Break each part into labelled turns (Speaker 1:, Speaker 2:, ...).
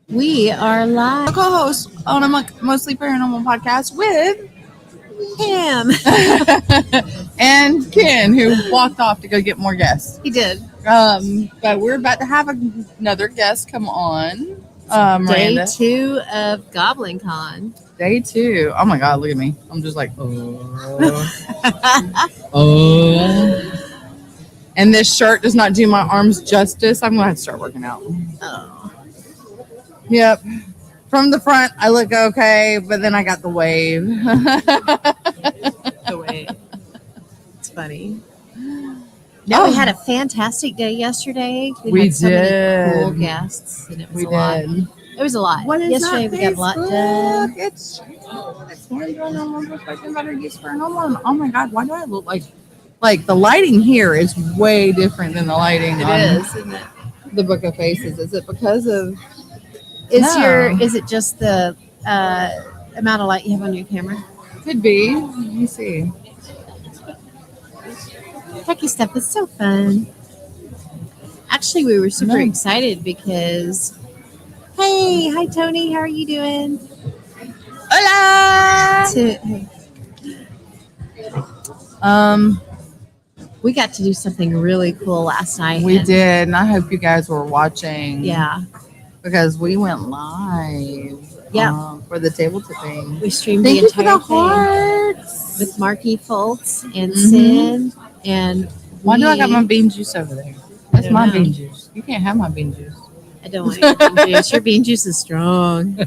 Speaker 1: We are live.
Speaker 2: Co-host on a mostly paranormal podcast with
Speaker 1: Him.
Speaker 2: and Ken, who walked off to go get more guests.
Speaker 1: He did.
Speaker 2: But we're about to have another guest come on.
Speaker 1: Day
Speaker 2: Miranda.
Speaker 1: 2 of Goblincon.
Speaker 2: Day 2. Oh my God, look at me. I'm just like, And this shirt does not do my arms justice. I'm going to have to start working out.
Speaker 1: Oh.
Speaker 2: Yep. From the front, I look okay, but then I got the wave.
Speaker 1: The wave. It's funny. No, we had a fantastic day yesterday. We had so many cool guests, and it was a lot. It was a lot.
Speaker 2: What is
Speaker 1: yesterday we got a lot done.
Speaker 2: It's more paranormal perspective about our use paranormal. And oh my God, why do I look like the lighting here is way different than the lighting
Speaker 1: isn't it?
Speaker 2: The Book of Faces? Is it because of
Speaker 1: is it just the amount of light you have on your camera?
Speaker 2: Could be. Let me see.
Speaker 1: Techie stuff is so fun. Actually, we were super excited because hi Tony, how are you doing?
Speaker 2: Hola.
Speaker 1: We got to do something really cool last night.
Speaker 2: We did, and I hope you guys were watching.
Speaker 1: Yeah.
Speaker 2: Because we went live.
Speaker 1: Yeah.
Speaker 2: For the table tipping.
Speaker 1: We streamed the entire thing with Mark Elliott Fults and Sin. And
Speaker 2: why do I got my bean juice over there? That's my bean juice. You can't have my bean juice.
Speaker 1: I don't want your bean juice. Your bean juice is strong.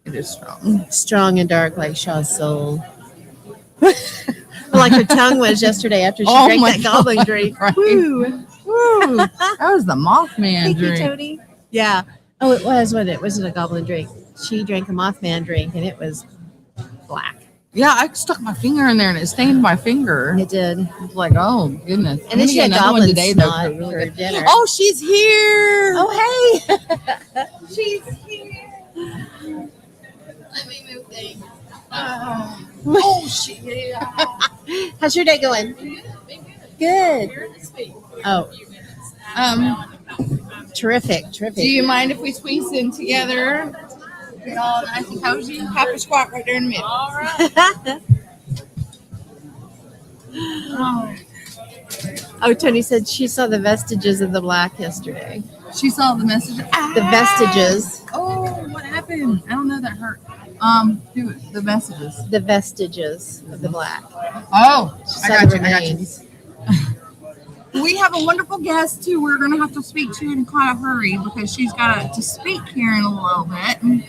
Speaker 2: It is strong.
Speaker 1: Strong and dark like Shaw's soul. Like her tongue was yesterday after she drank that goblin drink.
Speaker 2: Right.
Speaker 1: Woo.
Speaker 2: Woo. That was the Mothman
Speaker 1: Thank
Speaker 2: drink.
Speaker 1: you, Tony. Yeah. Oh, it was. It wasn't a goblin drink. She drank a Mothman drink, and it was black.
Speaker 2: Yeah, I stuck my finger in there, and it stained my finger.
Speaker 1: It did.
Speaker 2: I was like, oh, goodness.
Speaker 1: And then she had goblin today,
Speaker 2: snot
Speaker 1: for dinner.
Speaker 2: Oh, she's here.
Speaker 1: Oh, hey.
Speaker 2: She's here.
Speaker 1: Let me move things.
Speaker 2: Oh, shit.
Speaker 1: How's your day going? Good. Oh. Terrific.
Speaker 2: Do you mind if we squeeze in together? Get all nice and cozy. Have a squat right there in the middle. All right.
Speaker 1: Oh, Tony said she saw the vestiges of the black yesterday.
Speaker 2: She saw the message.
Speaker 1: The vestiges.
Speaker 2: Oh, what happened? I don't know. That hurt. Do it. The messages.
Speaker 1: The vestiges of the black.
Speaker 2: Oh, I got you. We have a wonderful guest who we're going to have to speak to in quite a hurry because she's got to speak here in a little bit. And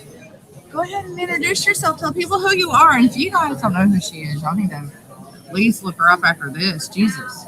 Speaker 2: go ahead and introduce yourself. Tell people who you are. And if you guys don't know who she is, y'all need to at least look her up after this. Jesus.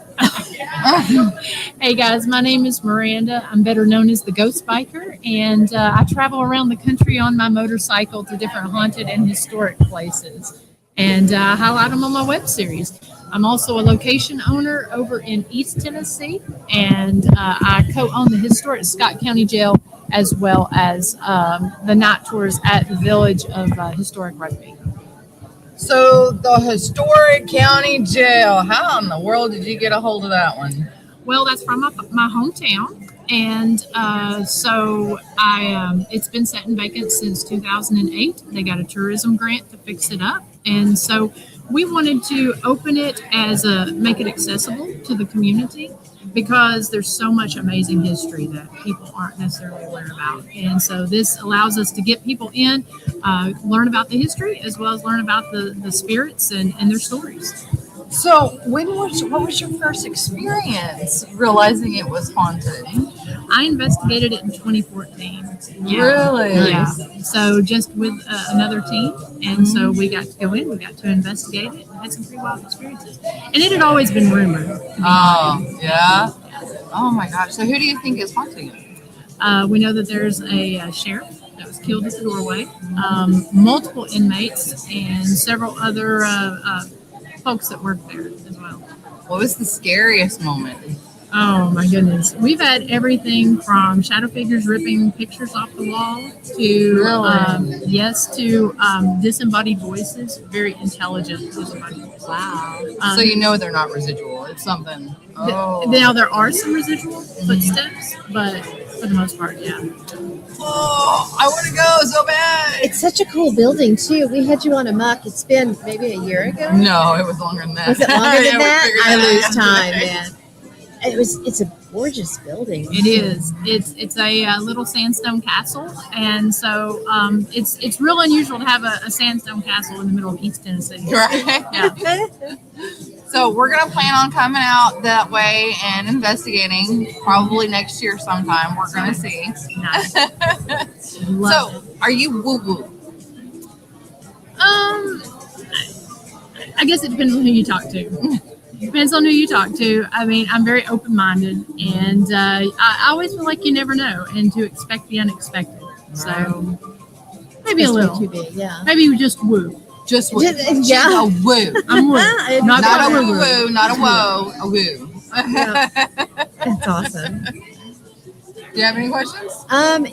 Speaker 3: Hey guys, my name is Miranda. I'm better known as the Ghost Biker, and I travel around the country on my motorcycle to different haunted and historic places, and I highlight them on my web series. I'm also a location owner over in East Tennessee, and I co-own the historic Scott County Jail as well as the night tours at the Village of Historic Rugby.
Speaker 2: So the historic county jail. How in the world did you get a hold of that one?
Speaker 3: Well, that's from my hometown, and so it's been sat and vacant since 2008. They got a tourism grant to fix it up, and so we wanted to open it make it accessible to the community because there's so much amazing history that people aren't necessarily aware about. And so this allows us to get people in, learn about the history, as well as learn about the spirits and their stories.
Speaker 2: So what was your first experience realizing it was haunted?
Speaker 3: I investigated it in 2014.
Speaker 2: Yeah. Really?
Speaker 3: Yeah. So just with another team. And so we got to go in, we got to investigate it, and had some pretty wild experiences. And it had always been rumored.
Speaker 2: Oh, yeah? Oh, my gosh. So who do you think is haunting it?
Speaker 3: We know that there's a sheriff that was killed at the doorway, multiple inmates, and several other folks that work there as well.
Speaker 2: What was the scariest moment?
Speaker 3: Oh my goodness. We've had everything from shadow figures ripping pictures off the wall to, disembodied voices, very intelligent disembodied voices.
Speaker 1: Wow.
Speaker 2: So you know they're not residual. It's something.
Speaker 3: Now there are some residual footsteps, but for the most part, yeah.
Speaker 2: Oh, I want to go so bad.
Speaker 1: It's such a cool building too. We had you on A.M.O.K. It's been maybe a year ago.
Speaker 2: No, it was longer than that.
Speaker 1: Was it longer than
Speaker 2: Yeah, we
Speaker 1: that?
Speaker 2: figured
Speaker 1: I
Speaker 2: that
Speaker 1: lose
Speaker 2: out
Speaker 1: time,
Speaker 2: today.
Speaker 1: man. It's a gorgeous building.
Speaker 3: It is. It's a little sandstone castle, and so it's real unusual to have a sandstone castle in the middle of East Tennessee.
Speaker 2: Right.
Speaker 3: Yeah.
Speaker 2: So we're gonna plan on coming out that way and investigating probably next year sometime. We're gonna see.
Speaker 3: Nice.
Speaker 2: So, are you woo woo?
Speaker 3: I guess it depends on who you talk to. Depends on who you talk to. I mean, I'm very open-minded, and I always feel like you never know, and to expect the unexpected. So maybe a little.
Speaker 1: Too big, yeah.
Speaker 3: Maybe you just woo.
Speaker 2: Just woo.
Speaker 1: Just- yeah.
Speaker 2: A woo.
Speaker 3: I'm woo.
Speaker 2: Not a
Speaker 3: woo
Speaker 2: woo woo, not a whoa, a woo.
Speaker 1: That's awesome.
Speaker 2: Do you have any questions?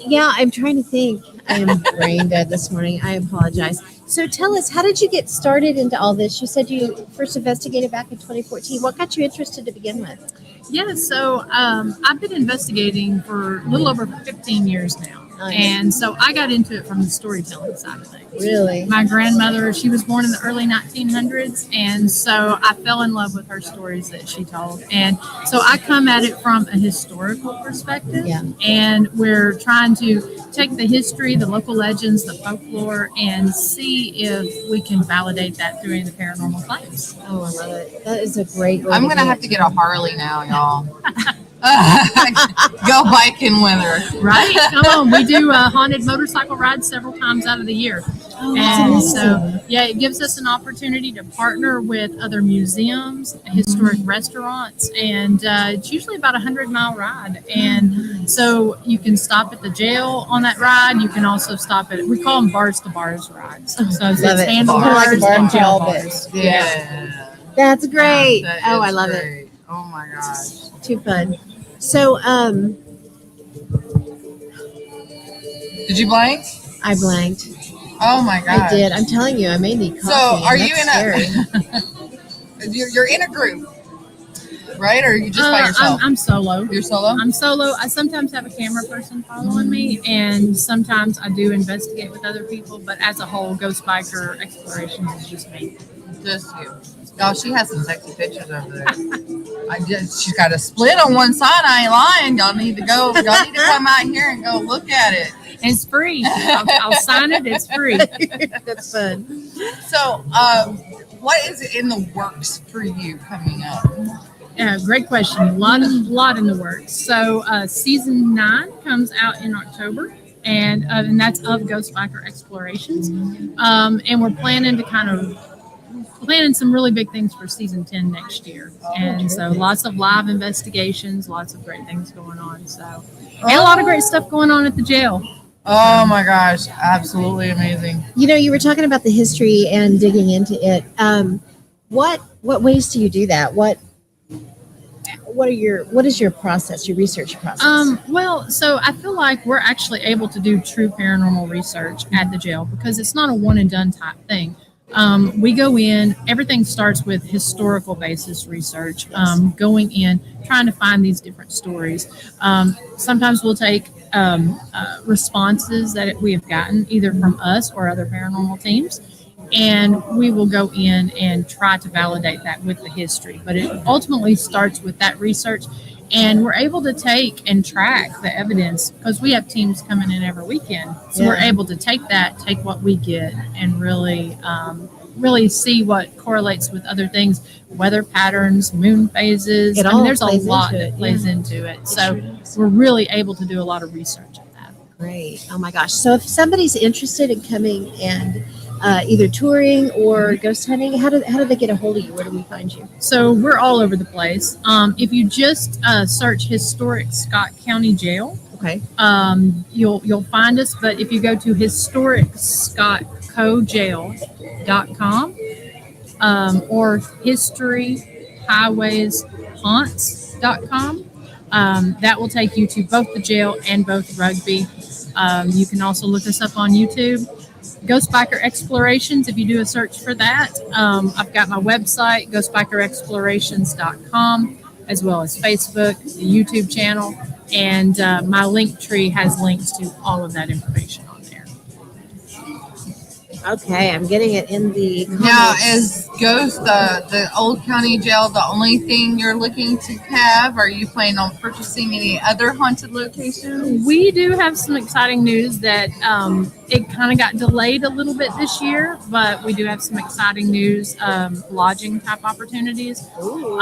Speaker 1: Yeah, I'm trying to think. I am brain dead this morning. I apologize. So tell us, how did you get started into all this? You said you first investigated back in 2014. What got you interested to begin with?
Speaker 3: Yeah, so I've been investigating for a little over 15 years now.
Speaker 1: Nice.
Speaker 3: And so I got into it from the storytelling side of things.
Speaker 1: Really?
Speaker 3: My grandmother, she was born in the early 1900s, and so I fell in love with her stories that she told. And so I come at it from a historical perspective,
Speaker 1: Yeah.
Speaker 3: and we're trying to take the history, the local legends, the folklore, and see if we can validate that through any of the paranormal claims.
Speaker 1: Oh, I love it. That is a great way
Speaker 2: I'm
Speaker 1: to
Speaker 2: gonna
Speaker 1: do
Speaker 2: have
Speaker 1: it.
Speaker 2: to get a Harley now, y'all. Go biking with her.
Speaker 3: Right? Come on. We do haunted motorcycle rides several times out of the year.
Speaker 1: Oh, that's
Speaker 3: And
Speaker 1: amazing.
Speaker 3: so, yeah, it gives us an opportunity to partner with other museums, historic restaurants, and it's usually about a 100-mile ride. And so you can stop at the jail on that ride. You can also stop at, we call them bars to bars rides. So it's
Speaker 1: Love it.
Speaker 3: handlebars
Speaker 1: Like a bar
Speaker 3: and jail
Speaker 1: crawl, but-
Speaker 3: bars.
Speaker 2: Yeah.
Speaker 1: That's great.
Speaker 2: That
Speaker 1: Oh, I
Speaker 2: is
Speaker 1: love it.
Speaker 2: great. Oh my gosh.
Speaker 1: Too fun. So,
Speaker 2: Did you blank?
Speaker 1: I blanked.
Speaker 2: Oh my gosh.
Speaker 1: I did. I'm telling you, I may need coffee.
Speaker 2: So, are
Speaker 1: and
Speaker 2: you
Speaker 1: that's
Speaker 2: in you're in a group, right? Or are you just by yourself?
Speaker 3: I'm solo.
Speaker 2: You're solo?
Speaker 3: I'm solo. I sometimes have a camera person following me, and sometimes I do investigate with other people. But as a whole, Ghost Biker Explorations is just me.
Speaker 2: Just you. Y'all, she has some sexy pictures over there. She's got a split on one side. I ain't lying. Y'all need to go. Y'all need to come out here and go look at it.
Speaker 3: It's free. I'll sign it. It's free.
Speaker 1: That's fun.
Speaker 2: So, what is in the works for you coming up?
Speaker 3: Yeah, great question. A lot in the works. So season 9 comes out in October, and that's of Ghost Biker Explorations. And we're planning some really big things for season 10 next year. And so lots of live investigations, lots of great things going on. So, and a lot of great stuff going on at the jail.
Speaker 2: Oh my gosh, absolutely amazing.
Speaker 1: You know, you were talking about the history and digging into it. What ways do you do that? What is your process, your research process?
Speaker 3: Well, so I feel like we're actually able to do true paranormal research at the jail because it's not a one and done type thing. We go in, everything starts with historical basis research, going in, trying to find these different stories. Sometimes we'll take responses that we have gotten either from us or other paranormal teams, and we will go in and try to validate that with the history. But it ultimately starts with that research, and we're able to take and track the evidence because we have teams coming in every weekend. So we're able to take what we get and really see what correlates with other things, weather patterns, moon phases. There's a lot that plays into it. So we're really able to do a lot of research on that.
Speaker 1: Great. Oh my gosh. So if somebody's interested in coming and either touring or ghost hunting, how do they get a hold of you? Where do we find you?
Speaker 3: So we're all over the place. If you just search Historic Scott County Jail,
Speaker 1: Okay.
Speaker 3: You'll find us. But if you go to historicscottcojail.com or historyhighwayshaunts.com, that will take you to both the jail and both Rugby. You can also look us up on YouTube. Ghost Biker Explorations, if you do a search for that. I've got my website, ghostbikerexplorations.com, as well as Facebook, the YouTube channel. And my link tree has links to all of that information on there.
Speaker 1: Okay, I'm getting it in the
Speaker 2: Now,
Speaker 1: comments.
Speaker 2: is Ghost the Old County Jail the only thing you're looking to have? Are you planning on purchasing any other haunted locations?
Speaker 3: We do have some exciting news that it kind of got delayed a little bit this year, but we do have some exciting news, lodging type opportunities.
Speaker 1: Ooh.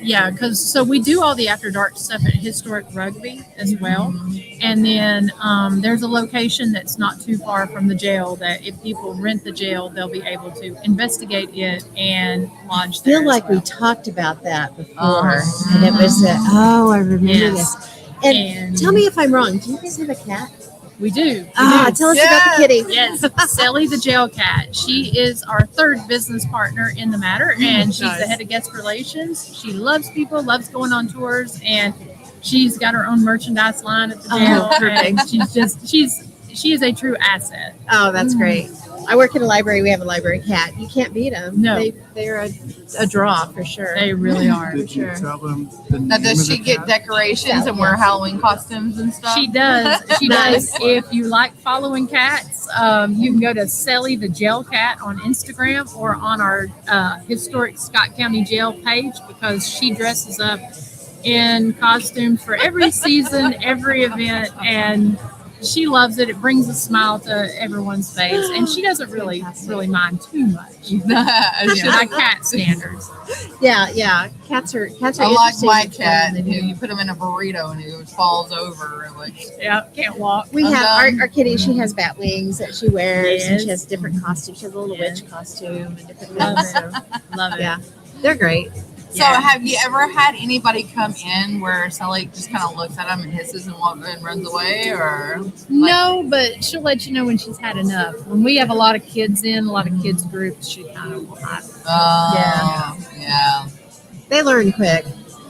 Speaker 3: Yeah, because so we do all the after dark stuff at Historic Rugby as well. And then there's a location that's not too far from the jail that if people rent the jail, they'll be able to investigate it and lodge
Speaker 1: I
Speaker 3: there.
Speaker 1: feel like
Speaker 3: as well.
Speaker 1: we talked about that before. And it was, I remember
Speaker 3: Yes.
Speaker 1: this. And tell me if I'm wrong. Do you guys have a cat?
Speaker 3: We do.
Speaker 1: Tell us about the kitty.
Speaker 3: Yes, Sally the jail cat. She is our third business partner in the matter, and she's the head of guest relations. She loves people, loves going on tours, and she's got her own merchandise line at the jail. And she is a true asset.
Speaker 1: Oh, that's great. I work in a library. We have a library cat. You can't beat them.
Speaker 3: No.
Speaker 1: They're a draw for sure.
Speaker 3: They really are.
Speaker 4: Did you
Speaker 1: sure.
Speaker 4: tell them the
Speaker 2: Now,
Speaker 4: name
Speaker 2: does
Speaker 4: of the
Speaker 2: she get
Speaker 4: cat?
Speaker 2: decorations and wear Halloween costumes and stuff?
Speaker 3: She does. She
Speaker 1: Nice.
Speaker 3: does. If you like following cats, you can go to Sally the Jail Cat on Instagram or on our historic Scott County Jail page because she dresses up in costumes for every season, every event, and she loves it. It brings a smile to everyone's face, and she doesn't really mind too much. By cat standards.
Speaker 1: Yeah. Cats are
Speaker 2: Unlike
Speaker 1: interesting
Speaker 2: my
Speaker 1: and fun,
Speaker 2: cat,
Speaker 1: and they do.
Speaker 2: you put him in a burrito and he falls over. And like,
Speaker 3: Yeah, can't walk.
Speaker 1: We
Speaker 2: I'm
Speaker 1: have
Speaker 2: done.
Speaker 1: our kitty. She has bat wings that she wears, and
Speaker 3: Yes.
Speaker 1: she has different costumes. She has a little
Speaker 3: Yes.
Speaker 1: witch costume and different
Speaker 3: Love
Speaker 1: things.
Speaker 3: it.
Speaker 1: So,
Speaker 3: Love it.
Speaker 1: yeah, they're great.
Speaker 2: so have you ever had anybody come in where Sally just kind of looks at him and hisses and runs away, or
Speaker 3: No, but she'll let you know when she's had enough. When we have a lot of kids in, a lot of kids groups, she kind of will hide.
Speaker 2: yeah.
Speaker 1: They learn quick.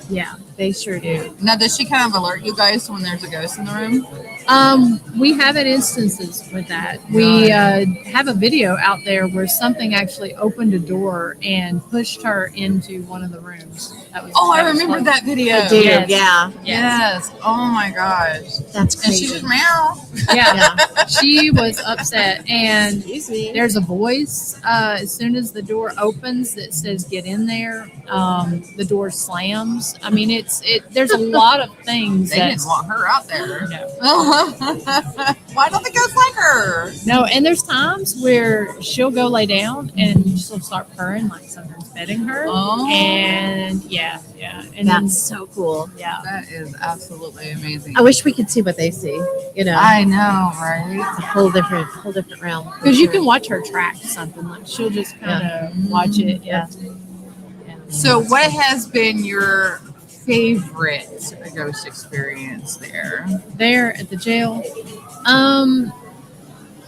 Speaker 3: Yeah.
Speaker 1: They sure do.
Speaker 2: Now, does she kind of alert you guys to when there's a ghost in the room?
Speaker 3: We have had instances with that. We have a video out there where something actually opened a door and pushed her into one of the rooms.
Speaker 2: I remember that video.
Speaker 1: I do.
Speaker 3: Yes.
Speaker 1: Yeah,
Speaker 2: Yes. Oh my gosh.
Speaker 1: that's
Speaker 2: And
Speaker 1: crazy.
Speaker 2: she just meow.
Speaker 3: Yeah. She was upset. And
Speaker 1: Excuse me.
Speaker 3: there's a voice as soon as the door opens that says "Get in there." The door slams. I mean, there's a lot of things
Speaker 2: They
Speaker 3: that
Speaker 2: didn't want her out there.
Speaker 3: no.
Speaker 2: Why don't the ghosts like her?
Speaker 3: No, and there's times where she'll go lay down and she'll start purring like something's petting her.
Speaker 2: Oh.
Speaker 3: And yeah. And
Speaker 1: That's so cool.
Speaker 3: then, yeah.
Speaker 2: That is absolutely amazing.
Speaker 1: I wish we could see what they see. You know,
Speaker 2: I know, right?
Speaker 1: it's a whole different realm. for
Speaker 3: Because you
Speaker 1: sure.
Speaker 3: can watch her track something. Like she'll just kind of watch it. Yeah.
Speaker 2: So, what has been your favorite ghost experience there?
Speaker 3: There at the jail.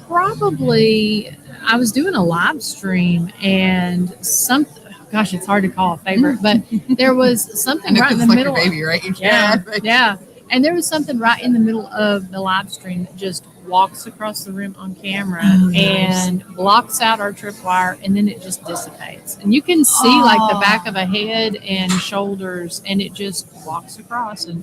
Speaker 3: Probably I was doing a live stream and something. Gosh, it's hard to call a favorite, but there was something right in the
Speaker 2: like
Speaker 3: middle.
Speaker 2: your baby, right?
Speaker 3: Yeah. And there was something right in the middle of the live stream that just walks across the room on camera and blocks out our tripwire, and then it just dissipates. And you can see like the back of a head and shoulders, and it just walks across. And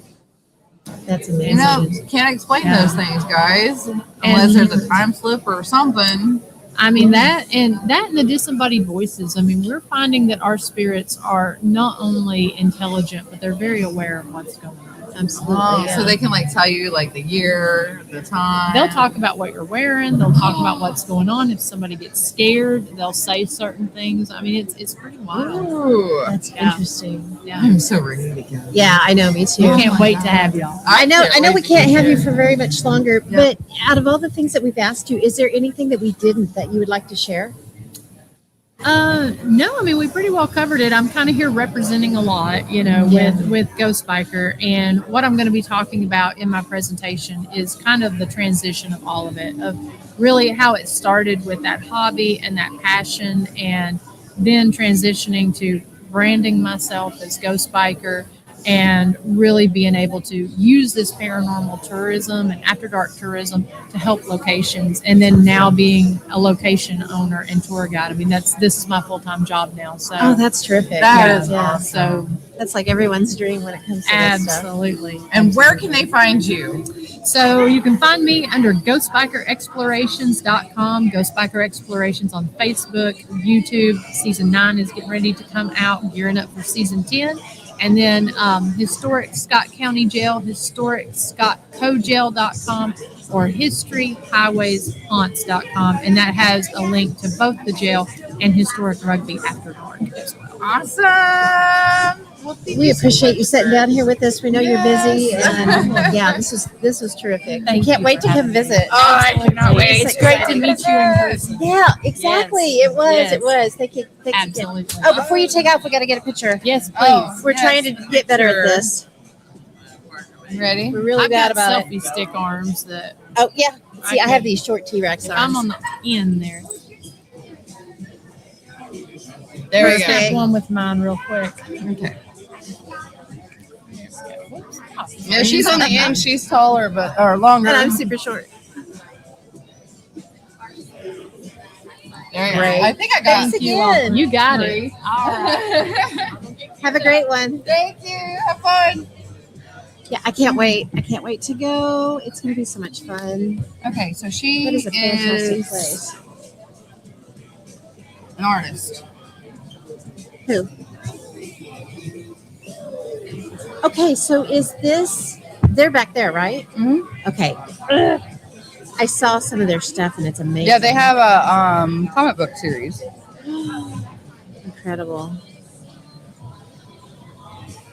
Speaker 1: That's
Speaker 2: You
Speaker 1: amazing.
Speaker 2: know, can't explain
Speaker 3: Yeah.
Speaker 2: those things, guys, unless there's a time slip or something.
Speaker 3: I mean that and the disembodied voices. I mean, we're finding that our spirits are not only intelligent, but they're very aware of what's going on.
Speaker 1: Absolutely.
Speaker 2: Oh,
Speaker 1: yeah.
Speaker 2: so they can like tell you like the year, the time.
Speaker 3: They'll talk about what you're wearing. They'll talk about what's going on. If somebody gets scared, they'll say certain things. I mean, it's pretty wild.
Speaker 2: Ooh,
Speaker 1: That's
Speaker 3: Yeah.
Speaker 1: interesting.
Speaker 3: Yeah,
Speaker 2: I'm so ready to go.
Speaker 1: Yeah, I know. Me too.
Speaker 3: we can't wait to have y'all.
Speaker 1: I know
Speaker 2: can't
Speaker 1: we
Speaker 2: wait to
Speaker 1: can't
Speaker 2: get
Speaker 1: have you
Speaker 2: there.
Speaker 1: for very much longer,
Speaker 2: Yeah.
Speaker 1: but out of all the things that we've asked you, is there anything that we didn't that you would like to share?
Speaker 3: No, I mean, we pretty well covered it. I'm kind of here representing a lot, you know,
Speaker 1: Yeah.
Speaker 3: with Ghost Biker. And what I'm going to be talking about in my presentation is kind of the transition of all of it, of really how it started with that hobby and that passion, and then transitioning to branding myself as Ghost Biker, and really being able to use this paranormal tourism and after dark tourism to help locations, and then now being a location owner and tour guide. I mean, this is my full-time job now. So
Speaker 1: Oh, that's terrific.
Speaker 2: That is
Speaker 1: yeah.
Speaker 2: awesome.
Speaker 3: so
Speaker 1: That's like everyone's dream when it comes to that stuff.
Speaker 3: absolutely.
Speaker 2: And where can they find you?
Speaker 3: So you can find me under ghostbikerexplorations.com, Ghost Biker Explorations on Facebook, YouTube. Season 9 is getting ready to come out, gearing up for season 10. And then Historic Scott County Jail, historicscottcojail.com, or historyhighwayshaunts.com. And that has a link to both the jail and Historic Rugby After Dark as well.
Speaker 2: Awesome. Well,
Speaker 1: We appreciate you sitting down here with us. We know you're busy,
Speaker 2: Yes.
Speaker 1: and yeah, this was terrific.
Speaker 3: Thank
Speaker 1: Can't
Speaker 3: you
Speaker 1: wait
Speaker 3: for
Speaker 1: to come
Speaker 3: having me.
Speaker 1: visit.
Speaker 2: Oh, I cannot wait.
Speaker 3: It's great to meet you in person.
Speaker 1: Yeah, exactly.
Speaker 3: Yes.
Speaker 1: It was.
Speaker 3: Yes.
Speaker 1: It was. Thank you. Thanks again.
Speaker 3: Absolutely.
Speaker 1: Oh, before you take off, we got to get a picture.
Speaker 3: Yes, please.
Speaker 2: Oh.
Speaker 1: We're
Speaker 2: Yes,
Speaker 1: trying to get better
Speaker 2: sure.
Speaker 1: at this.
Speaker 2: Ready?
Speaker 1: We're really
Speaker 3: I've
Speaker 1: bad
Speaker 3: got
Speaker 1: about it.
Speaker 3: selfie stick arms that
Speaker 1: Oh yeah. See, I
Speaker 3: Okay.
Speaker 1: have these short T-Rex
Speaker 3: if
Speaker 1: arms.
Speaker 3: I'm on the end there.
Speaker 2: There we
Speaker 3: Let's
Speaker 2: go.
Speaker 3: snap one with mine real quick.
Speaker 2: Okay. Yeah, she's on the end. She's taller, or longer.
Speaker 1: and I'm super short.
Speaker 2: There you go.
Speaker 1: Great.
Speaker 2: I think I got
Speaker 1: Thanks
Speaker 3: You
Speaker 1: again.
Speaker 3: You got
Speaker 2: three.
Speaker 3: it. All right.
Speaker 1: Have a great one.
Speaker 2: Thank you. Have fun.
Speaker 1: Yeah, I can't wait. I can't wait to go. It's going to be so much fun.
Speaker 2: Okay, so she
Speaker 1: That is a fantastic
Speaker 2: is
Speaker 1: place.
Speaker 2: an artist.
Speaker 1: Who? Okay, so is this? They're back there, right?
Speaker 2: Mhm.
Speaker 1: Okay. I saw some of their stuff, and it's amazing.
Speaker 2: Yeah, they have a comic book series.
Speaker 1: Incredible.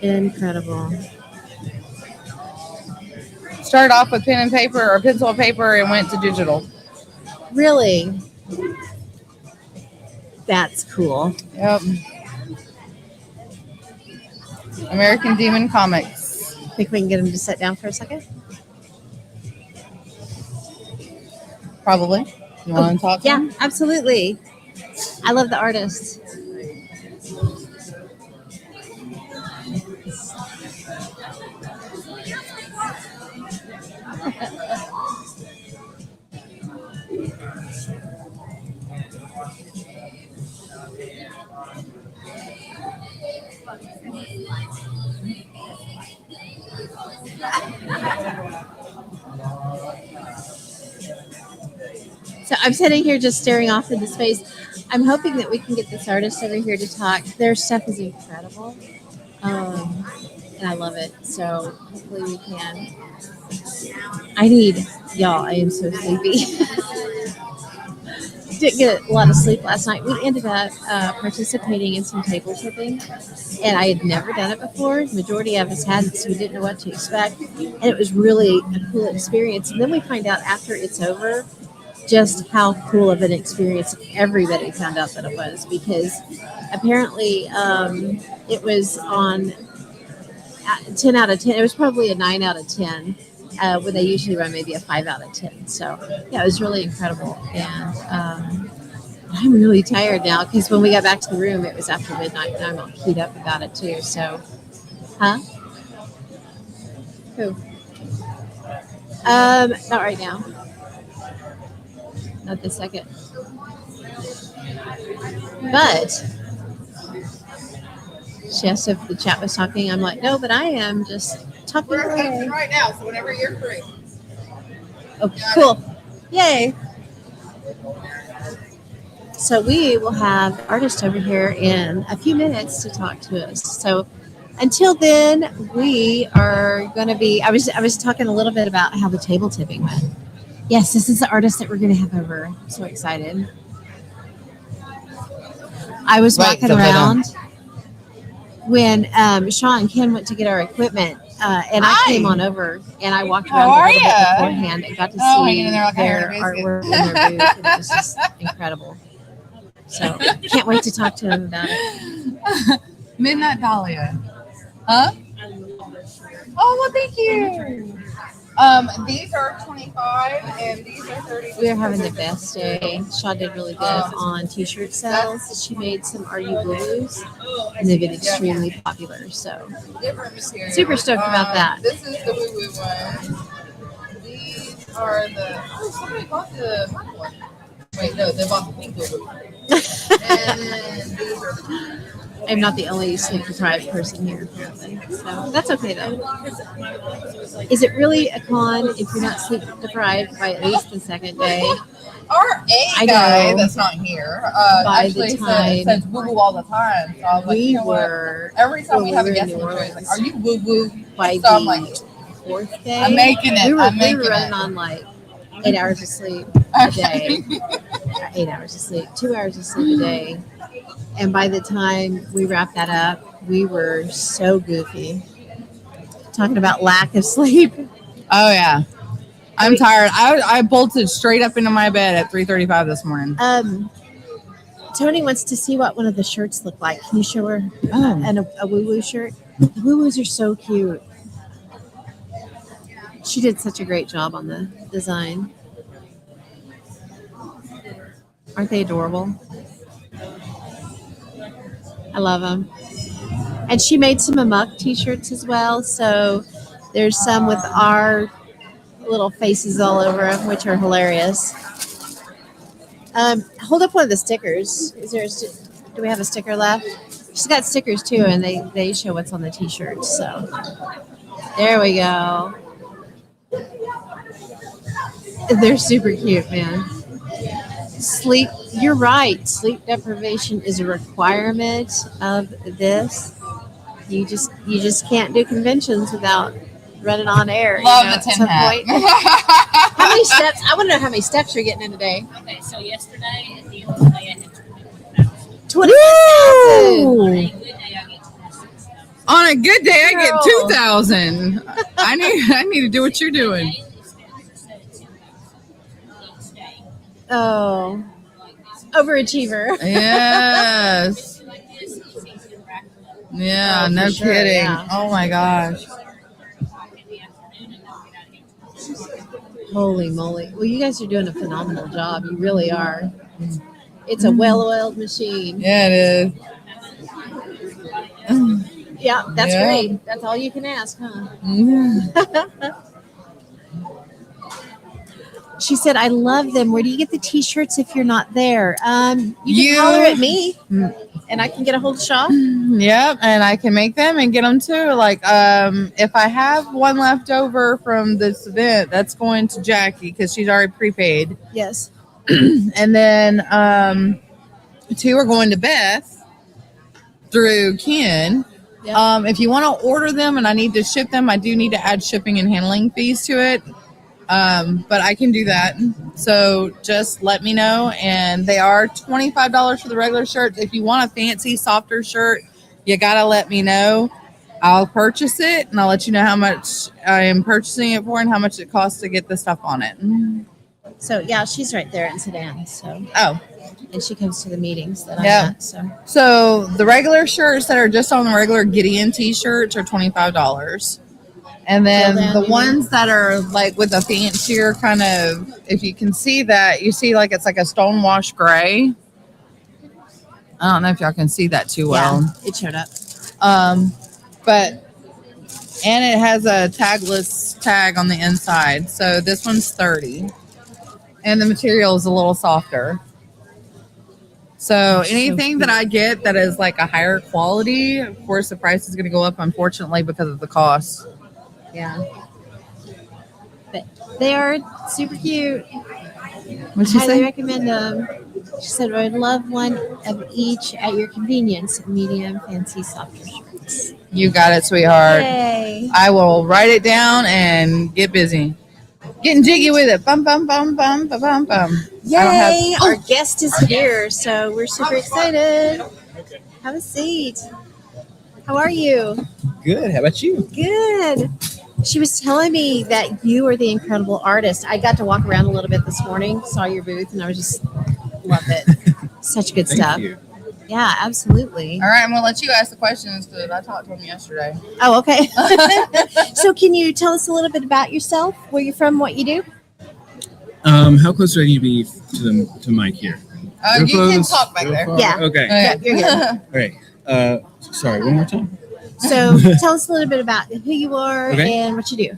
Speaker 1: Incredible.
Speaker 2: Started off with pen and paper or pencil and paper and went to digital.
Speaker 1: Really? That's cool.
Speaker 2: Yep. American Demon Comics.
Speaker 1: Think we can get them to sit down for a second?
Speaker 2: Probably. You want to talk to
Speaker 1: Yeah,
Speaker 2: them?
Speaker 1: absolutely. I love the artists. So I'm sitting here just staring off into space. I'm hoping that we can get this artist over here to talk. Their stuff is incredible. And I love it. So hopefully we can. Y'all, I am so sleepy. Didn't get a lot of sleep last night. We ended up participating in some table tipping, and I had never done it before. The majority of us hadn't, so we didn't know what to expect. And it was really a cool experience. And then we find out after it's over just how cool of an experience everybody found out that it was, because apparently it was on 10 out of 10. It was probably a 9 out of 10. When they usually run maybe a 5 out of 10. So yeah, it was really incredible. And I'm really tired now because when we got back to the room, it was after midnight, and I'm all keyed up about it too. So, Who? Not right now. Not this second. But she asked if the chat was talking. I'm like, no, but I am just talking away.
Speaker 2: right now, so whenever you're free.
Speaker 1: Oh, cool. Yay. So we will have the artist over here in a few minutes to talk to us. So until then, we are going to be, I was talking a little bit about how the table tipping went. Yes, this is the artist that we're going to have over. I'm so excited. I was walking around when Sean and Ken went to get our equipment, and I came on over and I walked around a little bit beforehand and got to see
Speaker 2: hanging in there like
Speaker 1: their
Speaker 2: a
Speaker 1: artwork in their booth, and it was just incredible. So can't wait to talk to them about it.
Speaker 2: Midnight Dahlia. Huh? Oh, well, thank you. These are 25 and these are 30.
Speaker 1: We are having the best day. Shaw did really good on t-shirt sales. She made some Are You Blues, and they've been extremely popular. So super stoked about that.
Speaker 2: This is the woo woo one. These are the. Oh, somebody bought the black one. Wait, no, they bought the pink woo woo. And then these are the.
Speaker 1: I'm not the only sleep-deprived person here, apparently. So that's okay, though. Is it really a con if you're not sleep-deprived by at least the second day?
Speaker 2: Our A guy that's not here actually says woo woo all the time. So I was like, you know what? Every time we have a guest, he's like, "Are you woo woo?"
Speaker 1: By
Speaker 2: so I'm like,
Speaker 1: fourth day,
Speaker 2: I'm making it.
Speaker 1: We were
Speaker 2: making
Speaker 1: running
Speaker 2: it.
Speaker 1: on like 8 hours of sleep a day. 8 hours of sleep, 2 hours of sleep a day. And by the time we wrapped that up, we were so goofy. Talking about lack of sleep.
Speaker 2: Oh, yeah. I'm tired. I bolted straight up into my bed at 3:35 this morning.
Speaker 1: Tony wants to see what one of the shirts look like. Can you show her a woo-woo shirt? The woo-woos are so cute. She did such a great job on the design. Aren't they adorable? I love them. And she made some A.M.O.K t-shirts as well. So there's some with our little faces all over them, which are hilarious. Hold up one of the stickers. Is there? Do we have a sticker left? She's got stickers too, and they show what's on the t-shirts. So there we go. They're super cute, man. Sleep. You're right. Sleep deprivation is a requirement of this. You just can't do conventions without running on air.
Speaker 2: Love the tin hat.
Speaker 1: How many steps? I want to know how many steps you're getting in a day.
Speaker 4: Okay, so yesterday at the end of the day, I had
Speaker 1: 20,000.
Speaker 2: On a good day, I get
Speaker 1: Girl.
Speaker 2: 2,000. I need to do what you're doing.
Speaker 1: Oh, overachiever.
Speaker 2: Yes. Yeah,
Speaker 1: Oh,
Speaker 2: no
Speaker 1: for sure,
Speaker 2: kidding.
Speaker 1: yeah.
Speaker 2: Oh my gosh.
Speaker 1: Holy moly. Well, you guys are doing a phenomenal job. You really are. It's a well-oiled machine.
Speaker 2: Yeah, it is.
Speaker 1: Yeah, that's
Speaker 2: Yeah.
Speaker 1: great. That's all you can ask, huh? She said, I love them. Where do you get the t-shirts if you're not there? You can holler at me and I can get a hold of Shaw.
Speaker 2: Yep, and I can make them and get them too. Like, if I have one left over from this event, that's going to Jackie because she's already prepaid.
Speaker 1: Yes.
Speaker 2: And then 2 are going to Beth through Ken.
Speaker 1: Yep.
Speaker 2: If you want to order them and I need to ship them, I do need to add shipping and handling fees to it. But I can do that. So just let me know. And they are $25 for the regular shirts. If you want a fancy, softer shirt, you got to let me know. I'll purchase it and I'll let you know how much I am purchasing it for and how much it costs to get the stuff on it.
Speaker 1: So, yeah, she's right there in Sedan. So,
Speaker 2: Oh,
Speaker 1: and she comes to the meetings that
Speaker 2: Yeah.
Speaker 1: I'm at.
Speaker 2: so the regular shirts that are just on the regular Gideon t-shirts are $25. And then
Speaker 1: Well, then
Speaker 2: the
Speaker 1: you
Speaker 2: ones that are like with a fancier kind of, if you can see that, you see like it's like a stonewash gray. I don't know if y'all can see that too well.
Speaker 1: Yeah, it showed up.
Speaker 2: But, and it has a tagless tag on the inside. So this one's $30. And the material is a little softer. So anything that I get that is like a higher quality, of course, the price is going to go up, unfortunately, because of the cost.
Speaker 1: Yeah. But they are super cute.
Speaker 2: What'd she
Speaker 1: Highly
Speaker 2: say?
Speaker 1: recommend them. She said, I would love one of each at your convenience. Medium, fancy, softer shirts.
Speaker 2: You got it, sweetheart.
Speaker 1: Yay.
Speaker 2: I will write it down and get busy. Getting jiggy with it. Bum, bum, bum, bum, bum, bum, bum.
Speaker 1: Yay. Our guest is here, so we're super excited. Have a seat. How are you?
Speaker 5: Good. How about you?
Speaker 1: Good. She was telling me that you are the incredible artist. I got to walk around a little bit this morning, saw your booth, and I was just loved it. Such good stuff.
Speaker 5: Thank you.
Speaker 1: Yeah, absolutely.
Speaker 2: All right, I'm gonna let you ask the questions because I talked to him yesterday.
Speaker 1: Oh, okay. So can you tell us a little bit about yourself, where you're from, what you do?
Speaker 5: How close do I need to be to Mike here? Real
Speaker 2: You can
Speaker 5: close,
Speaker 2: talk back
Speaker 5: real
Speaker 2: there.
Speaker 5: far?
Speaker 1: Yeah.
Speaker 5: Okay.
Speaker 1: Yeah, you're good.
Speaker 5: All right. Sorry, one more time.
Speaker 1: So tell us a little bit about who you are
Speaker 5: Okay.
Speaker 1: and what you do.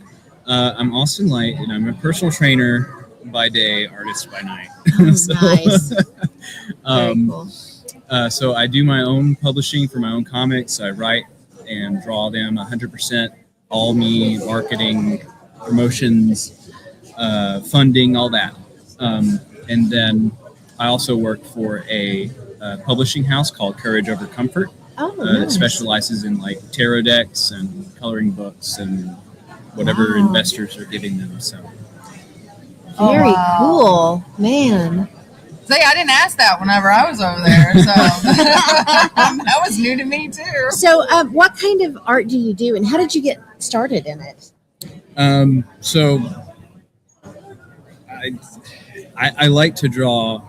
Speaker 5: I'm Austin Light, and I'm a personal trainer by day, artist by night.
Speaker 1: Oh, nice. Very cool.
Speaker 5: So I do my own publishing for my own comics. I write and draw them 100%, all me, marketing, promotions, funding, all that. And then I also work for a publishing house called Courage Over Comfort.
Speaker 1: Oh,
Speaker 5: That
Speaker 1: nice.
Speaker 5: specializes in like tarot decks and coloring books and whatever
Speaker 1: Wow.
Speaker 5: investors are giving them. So
Speaker 1: Very
Speaker 2: wow.
Speaker 1: cool, man.
Speaker 2: See, I didn't ask that whenever I was over there, so that was new to me too.
Speaker 1: So what kind of art do you do, and how did you get started in it?
Speaker 5: So I like to draw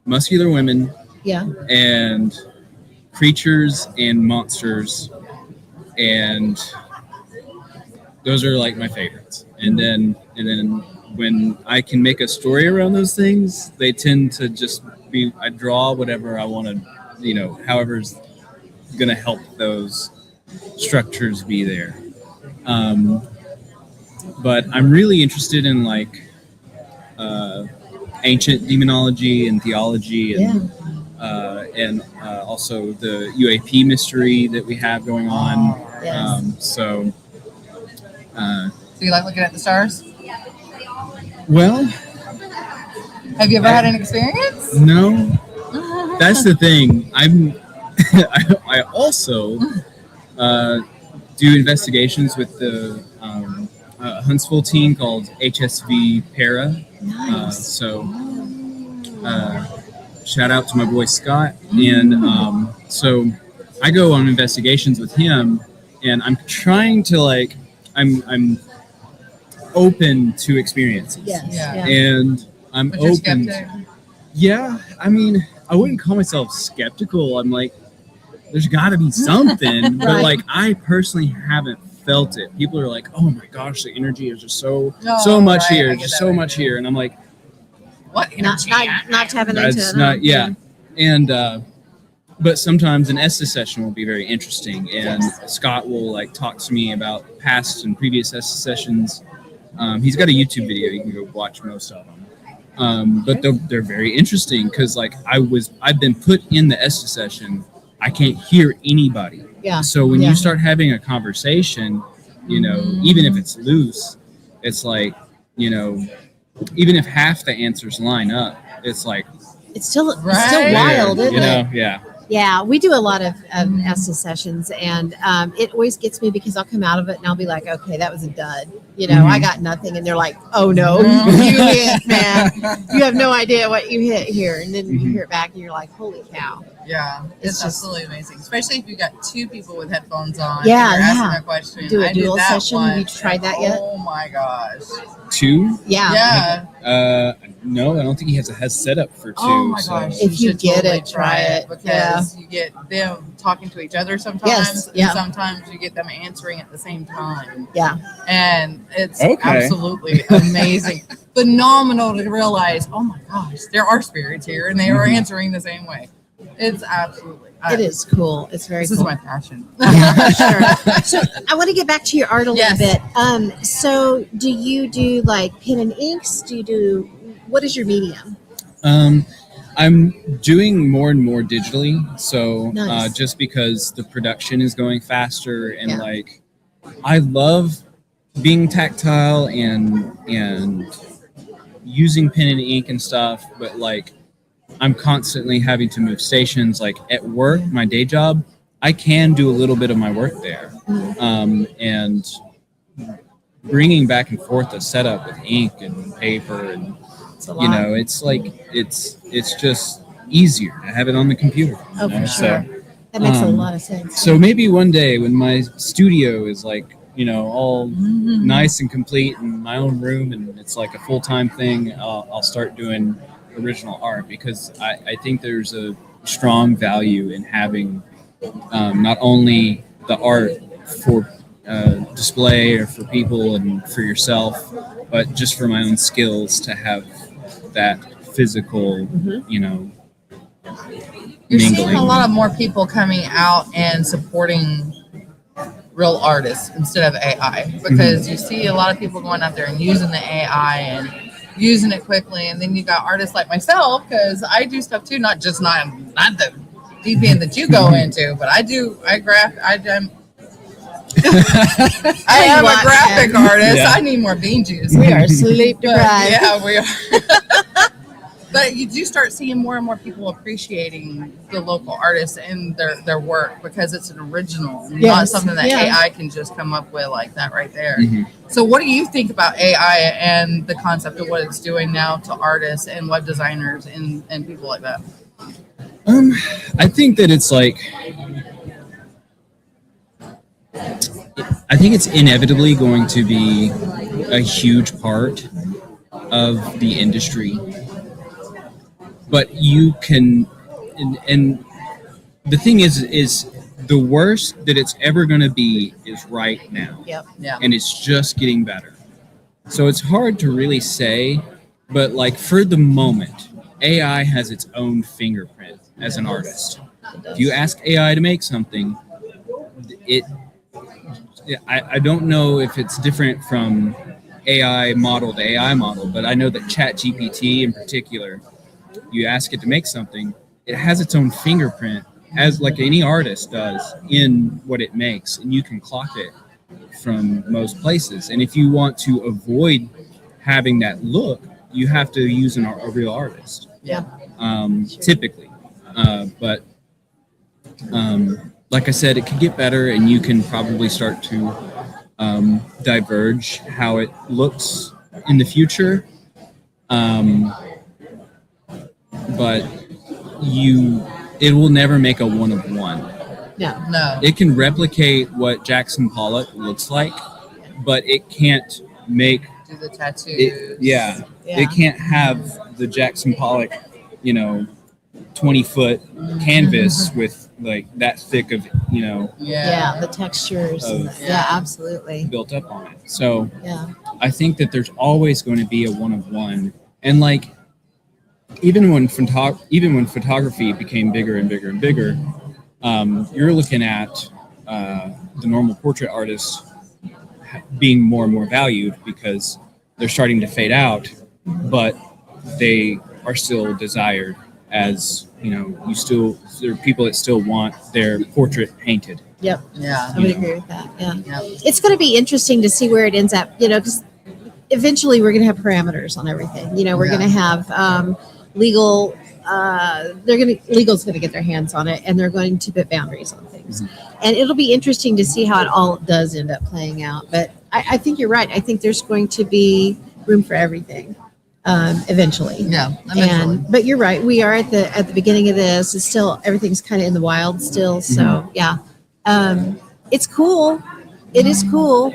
Speaker 5: muscular women
Speaker 1: Yeah.
Speaker 5: and creatures and monsters, and those are like my favorites. And then when I can make a story around those things, they tend to just be, I draw whatever I want to, however's going to help those structures be there. But I'm really interested in like ancient demonology and theology and also the UAP mystery that we have going on.
Speaker 1: Yes.
Speaker 5: So
Speaker 2: you like looking at the stars?
Speaker 5: Well,
Speaker 2: Have you ever had an experience?
Speaker 5: no, that's the thing. I also do investigations with the Huntsville team called HSV Para.
Speaker 1: Nice.
Speaker 5: Shout out to my boy Scott. And so I go on investigations with him, and I'm trying to I'm open to experiences.
Speaker 1: Yes.
Speaker 2: Yeah.
Speaker 5: And I'm
Speaker 2: But you're
Speaker 5: open.
Speaker 2: skeptic.
Speaker 5: Yeah, I mean, I wouldn't call myself skeptical. I'm like, there's got to be something, but
Speaker 1: Right.
Speaker 5: like, I personally haven't felt it. People are like, oh my gosh, the energy is just so
Speaker 2: Oh,
Speaker 5: much
Speaker 2: right, I
Speaker 5: here,
Speaker 2: get
Speaker 5: just
Speaker 2: that
Speaker 5: so
Speaker 2: idea.
Speaker 5: much here, and I'm like,
Speaker 2: What energy?
Speaker 1: Not tapping into
Speaker 5: that's
Speaker 1: it.
Speaker 5: not, yeah. And but sometimes an Estes session will be very interesting, and Scott will like talk to me about past and previous Estes sessions. He's got a YouTube video, you can go watch most of them. But they're very interesting because like I've been put in the Estes session, I can't hear anybody.
Speaker 1: Yeah.
Speaker 5: So when
Speaker 1: Yeah.
Speaker 5: you start having a conversation, even if it's loose, it's like, even if half the answers line up, it's like,
Speaker 1: It's still
Speaker 2: Right.
Speaker 1: wild, isn't it?
Speaker 5: Yeah.
Speaker 1: Yeah, we do a lot of Estes sessions, and it always gets me because I'll come out of it and I'll be like, okay, that was a dud. I got nothing. And they're like, oh no, you hit, man. You have no idea what you hit here. And then you hear it back and you're like, holy cow.
Speaker 2: Yeah,
Speaker 1: It's
Speaker 2: it's
Speaker 1: just-
Speaker 2: absolutely amazing, especially if you got two people with headphones on.
Speaker 1: Yeah,
Speaker 2: and they're asking
Speaker 1: yeah.
Speaker 2: a question.
Speaker 1: Do a
Speaker 2: I did
Speaker 1: dual
Speaker 2: that
Speaker 1: session. Have you
Speaker 2: once,
Speaker 1: tried that yet?
Speaker 2: Oh my gosh!
Speaker 5: 2?
Speaker 1: Yeah.
Speaker 2: Yeah.
Speaker 5: No, I don't think he has a head set up for 2.
Speaker 2: Oh my
Speaker 5: so-
Speaker 2: gosh!
Speaker 1: If you
Speaker 2: should
Speaker 1: get
Speaker 2: totally
Speaker 1: it, try it.
Speaker 2: because you get them talking to each other sometimes,
Speaker 1: Yes,
Speaker 2: and
Speaker 1: yeah.
Speaker 2: sometimes you get them answering at the same time,
Speaker 1: Yeah.
Speaker 2: and it's
Speaker 5: Okay.
Speaker 2: absolutely amazing, phenomenal to realize. Oh my gosh, there are spirits here, and they are answering the same way. It's absolutely.
Speaker 1: It is cool. It's very
Speaker 2: This
Speaker 1: cool.
Speaker 2: is my passion.
Speaker 1: Yeah, for sure. So I want to get back to your art a little
Speaker 2: Yes.
Speaker 1: bit. So do you do like pen and inks? What is your medium?
Speaker 5: I'm doing more and more digitally, so
Speaker 1: Nice.
Speaker 5: just because the production is going faster, and
Speaker 1: Yeah.
Speaker 5: like I love being tactile and using pen and ink and stuff, but like I'm constantly having to move stations. Like at work, my day job, I can do a little bit of my work there, and bringing back and forth a setup with ink and paper and
Speaker 1: It's a lot.
Speaker 5: it's like it's just easier to have it on the computer.
Speaker 1: Oh,
Speaker 5: you know?
Speaker 1: for sure. That makes a lot of sense.
Speaker 5: So maybe one day when my studio is like, all
Speaker 1: Mm-hmm.
Speaker 5: nice and complete in my own room, and it's like a full-time thing, I'll start doing original art, because I think there's a strong value in having not only the art for display or for people and for yourself, but just for my own skills to have that physical, you know,
Speaker 2: You're seeing
Speaker 5: mingling.
Speaker 2: a lot of more people coming out and supporting real artists instead of AI, because you see a lot of people going out there and using the AI and using it quickly, and then you got artists like myself, because I do stuff too, not the DPing that you go into, but I am a graphic artist.
Speaker 5: Yeah.
Speaker 2: I need more bean juice.
Speaker 1: We are sleep
Speaker 2: But,
Speaker 1: deprived.
Speaker 2: yeah, we are. But you do start seeing more and more people appreciating the local artists and their work, because it's an original, not
Speaker 1: Yes.
Speaker 2: something that
Speaker 1: Yeah.
Speaker 2: AI can just come up with like that right there.
Speaker 5: Mhm.
Speaker 2: So what do you think about AI and the concept of what it's doing now to artists and web designers and people like that?
Speaker 5: I think that it's like, I think it's inevitably going to be a huge part of the industry. But you can, and the thing is the worst that it's ever going to be is right now.
Speaker 1: Yep.
Speaker 2: Yeah.
Speaker 5: And it's just getting better. So it's hard to really say, but like for the moment, AI has its own fingerprint as an artist. If you ask AI to make something, I don't know if it's different from AI model to AI model, but I know that ChatGPT in particular, you ask it to make something, it has its own fingerprint, as like any artist does, in what it makes, and you can clock it from most places. And if you want to avoid having that look, you have to use a real artist.
Speaker 2: Yeah.
Speaker 5: Typically. But like I said, it could get better, and you can probably start to diverge how it looks in the future. But it will never make a one of one.
Speaker 2: No.
Speaker 5: It can replicate what Jackson Pollock looks like, but it can't make
Speaker 2: Do the tattoos.
Speaker 5: it can't have the Jackson Pollock, 20-foot canvas with like that thick of,
Speaker 1: Yeah, the textures. Yeah, absolutely.
Speaker 5: built up on it. So
Speaker 1: Yeah.
Speaker 5: I think that there's always going to be a one of one. And like, even when photography became bigger and bigger and bigger, you're looking at the normal portrait artists being more and more valued because they're starting to fade out, but they are still desired as, there are people that still want their portrait painted.
Speaker 1: Yep.
Speaker 2: Yeah.
Speaker 1: I would agree with that. Yeah.
Speaker 2: Yeah.
Speaker 1: It's going to be interesting to see where it ends up, because eventually we're going to have parameters on everything. We're going to have legal, legal's going to get their hands on it, and they're going to put boundaries on things. And it'll be interesting to see how it all does end up playing out. But I think you're right. I think there's going to be room for everything eventually.
Speaker 2: Yeah. Eventually.
Speaker 1: But you're right. We are at the beginning of this. It's still, everything's kind of in the wild still. So yeah, it's cool. It is cool,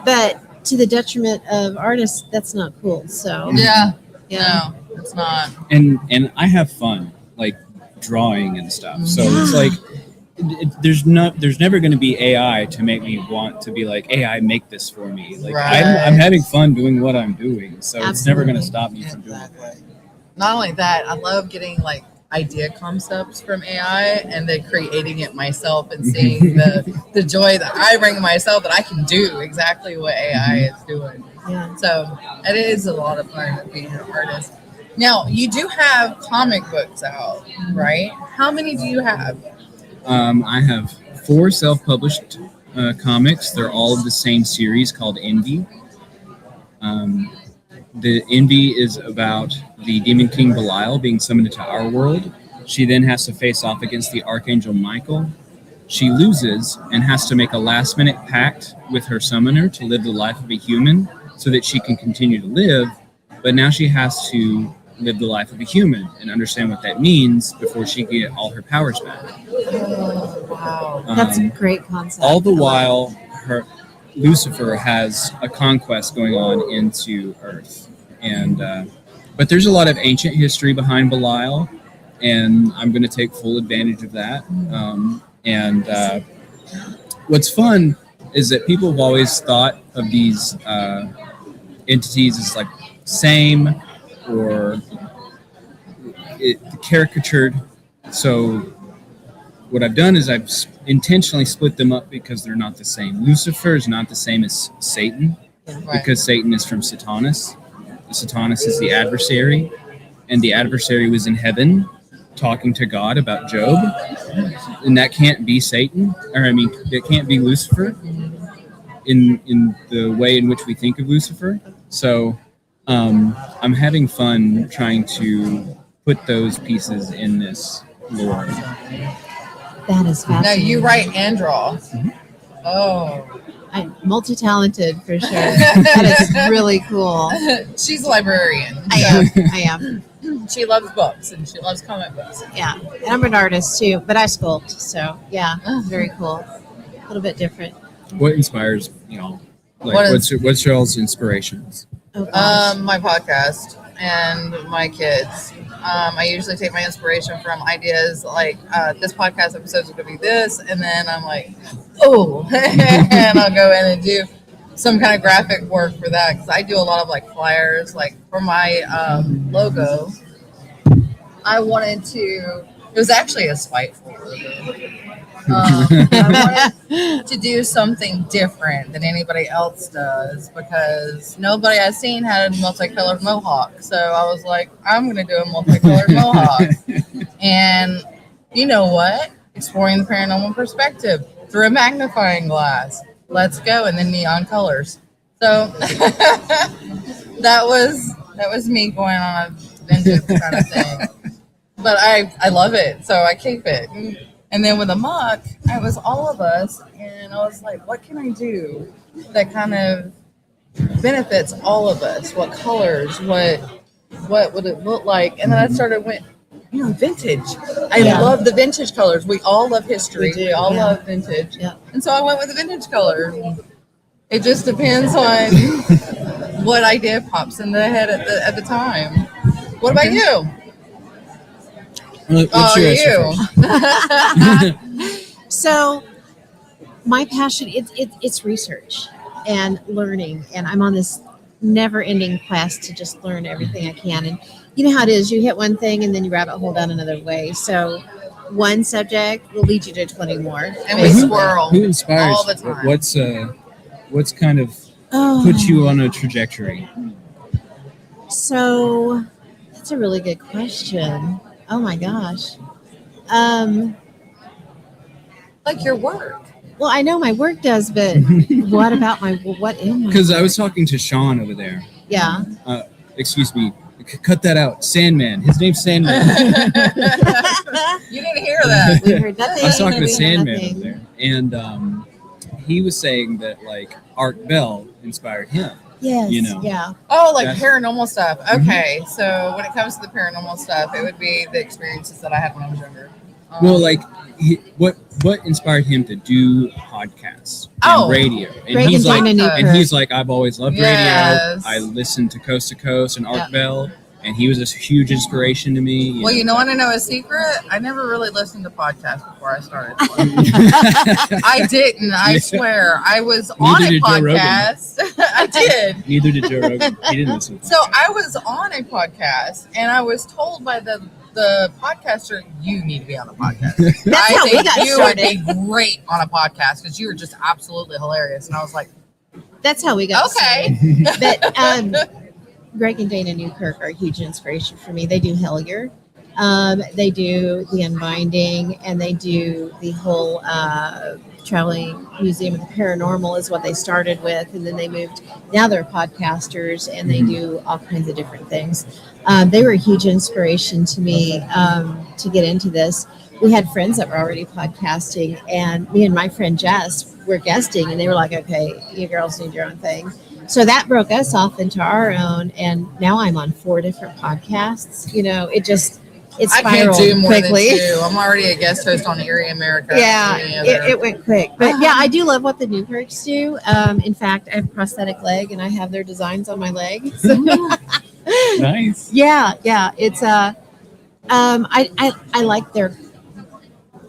Speaker 1: but to the detriment of artists, that's not cool. So
Speaker 2: Yeah.
Speaker 1: yeah.
Speaker 2: No, it's not.
Speaker 5: And I have fun like drawing and stuff. So it's like, there's never going to be AI to make me want to be like, AI, make this for me. Like
Speaker 2: Right.
Speaker 5: I'm having fun doing what I'm doing. So it's never going to
Speaker 1: Absolutely.
Speaker 5: stop me from doing it.
Speaker 2: Exactly. Not only that, I love getting like idea concepts from AI and then creating it myself and seeing the joy that I bring myself, that I can do exactly what AI is doing.
Speaker 1: Yeah.
Speaker 2: So it is a lot of fun being an artist. Now, you do have comic books out, right? How many do you have?
Speaker 5: I have 4 self-published comics. They're all of the same series called Envy. The Envy is about the Demon King Belial being summoned into our world. She then has to face off against the Archangel Michael. She loses and has to make a last-minute pact with her summoner to live the life of a human so that she can continue to live. But now she has to live the life of a human and understand what that means before she can get all her powers back.
Speaker 2: Wow.
Speaker 1: That's a great concept.
Speaker 5: All the while, Lucifer has a conquest going on into Earth, and but there's a lot of ancient history behind Belial, and I'm going to take full advantage of that. And what's fun is that people have always thought of these entities as like same or caricatured. So what I've done is I've intentionally split them up because they're not the same. Lucifer is not the same as Satan, because Satan is from Satanus. The Satanus is the adversary, and the adversary was in heaven talking to God about Job, and that can't be Satan, or I mean, it can't be Lucifer in the way in which we think of Lucifer. So I'm having fun trying to put those pieces in this lore.
Speaker 1: That is
Speaker 2: Now
Speaker 1: fascinating.
Speaker 2: you write and draw. Oh,
Speaker 1: I'm multi-talented for sure. That is really cool.
Speaker 2: she's a librarian.
Speaker 1: I am.
Speaker 2: She loves books and she loves comic books.
Speaker 1: Yeah. And I'm an artist too, but I sculpt. So yeah, very cool. A little bit different.
Speaker 5: What inspires y'all? Like,
Speaker 2: What is-
Speaker 5: what's y'all's inspirations?
Speaker 1: Oh, gosh.
Speaker 2: My podcast and my kids. I usually take my inspiration from ideas like this podcast episode is going to be this, and then I'm like, oh, and I'll go in and do some kind of graphic work for that because I do a lot of like flyers, like for my logo. I wanted to. It was actually a spiteful logo. I wanted to do something different than anybody else does because nobody I've seen had a multicolored mohawk. So I was like, I'm going to do a multicolored mohawk. And you know what? Exploring the paranormal perspective through a magnifying glass. Let's go. And then neon colors. So that was me going on a vintage kind of thing. But I love it. So I keep it. And then with A.M.O.K, it was all of us, and I was like, what can I do that kind of benefits all of us? What colors? What would it look like? And then I started vintage. I love the vintage colors. We all love history. We all love vintage.
Speaker 1: Yeah.
Speaker 2: And so I went with the vintage color. It just depends on what idea pops in the head at the time. What about you?
Speaker 5: What's your
Speaker 1: So my passion, it's research and learning. And I'm on this never-ending quest to just learn everything I can. And you know how it is. You hit one thing and then you rabbit hole down another way. So one subject will lead you to 20 more.
Speaker 2: And we swirl
Speaker 5: Who inspires?
Speaker 2: all the time.
Speaker 5: What's kind of puts you on a trajectory?
Speaker 1: So that's a really good question. Oh my gosh.
Speaker 2: Like your work.
Speaker 1: Well, I know my work does, but what about what am I?
Speaker 5: Because I was talking to Sean over there.
Speaker 1: Yeah.
Speaker 5: Excuse me. Cut that out. Sandman. His name's Sandman.
Speaker 2: You didn't hear that.
Speaker 1: We heard nothing.
Speaker 5: I was talking to
Speaker 1: We heard
Speaker 5: Sandman
Speaker 1: nothing.
Speaker 5: over there, and he was saying that like Art Bell inspired him.
Speaker 1: Yes.
Speaker 5: You know.
Speaker 1: Yeah.
Speaker 2: Oh, like
Speaker 5: That's-
Speaker 2: paranormal stuff. Okay, so when it comes to the paranormal stuff, it would be the experiences that I had when I was younger.
Speaker 5: Well, like what inspired him to do podcasts and radio? And
Speaker 1: Greg
Speaker 5: he's
Speaker 1: and
Speaker 5: like,
Speaker 1: Dana Newkirk.
Speaker 5: and he's like, I've always loved
Speaker 2: Yes.
Speaker 5: radio. I listened to Coast to Coast and Art Bell, and he was a huge inspiration to me.
Speaker 2: Well, you want to know a secret? I never really listened to podcasts before I started. I didn't. I swear. I was on
Speaker 5: Neither
Speaker 2: a
Speaker 5: did Joe Rogan.
Speaker 2: podcast. I did.
Speaker 5: Neither did Joe Rogan. He didn't listen.
Speaker 2: So I was on a podcast, and I was told by the podcaster, you need to be on a podcast.
Speaker 1: That's
Speaker 2: I
Speaker 1: how we
Speaker 2: think
Speaker 1: got
Speaker 2: you
Speaker 1: started.
Speaker 2: would be great on a podcast because you were just absolutely hilarious. And I was like,
Speaker 1: That's how we got
Speaker 2: okay.
Speaker 1: started. But Greg and Dana Newkirk are a huge inspiration for me. They do Hellier. They do the Unbinding, and they do the whole traveling museum of the paranormal is what they started with, and then they moved. Now they're podcasters, and they do all kinds of different things. They were a huge inspiration to me to get into this. We had friends that were already podcasting, and me and my friend Jess were guesting, and they were like, okay, you girls need your own thing. So that broke us off into our own, and now I'm on 4 different podcasts. You know, it
Speaker 2: I can't
Speaker 1: spiraled
Speaker 2: do more
Speaker 1: quickly.
Speaker 2: than 2. I'm already a guest host on Eerie America.
Speaker 1: Yeah,
Speaker 2: Any other-
Speaker 1: it went quick. But yeah, I do love what the Newkirks do. In fact, I have a prosthetic leg, and I have their designs on my leg. So,
Speaker 5: Nice.
Speaker 1: yeah, it's I like their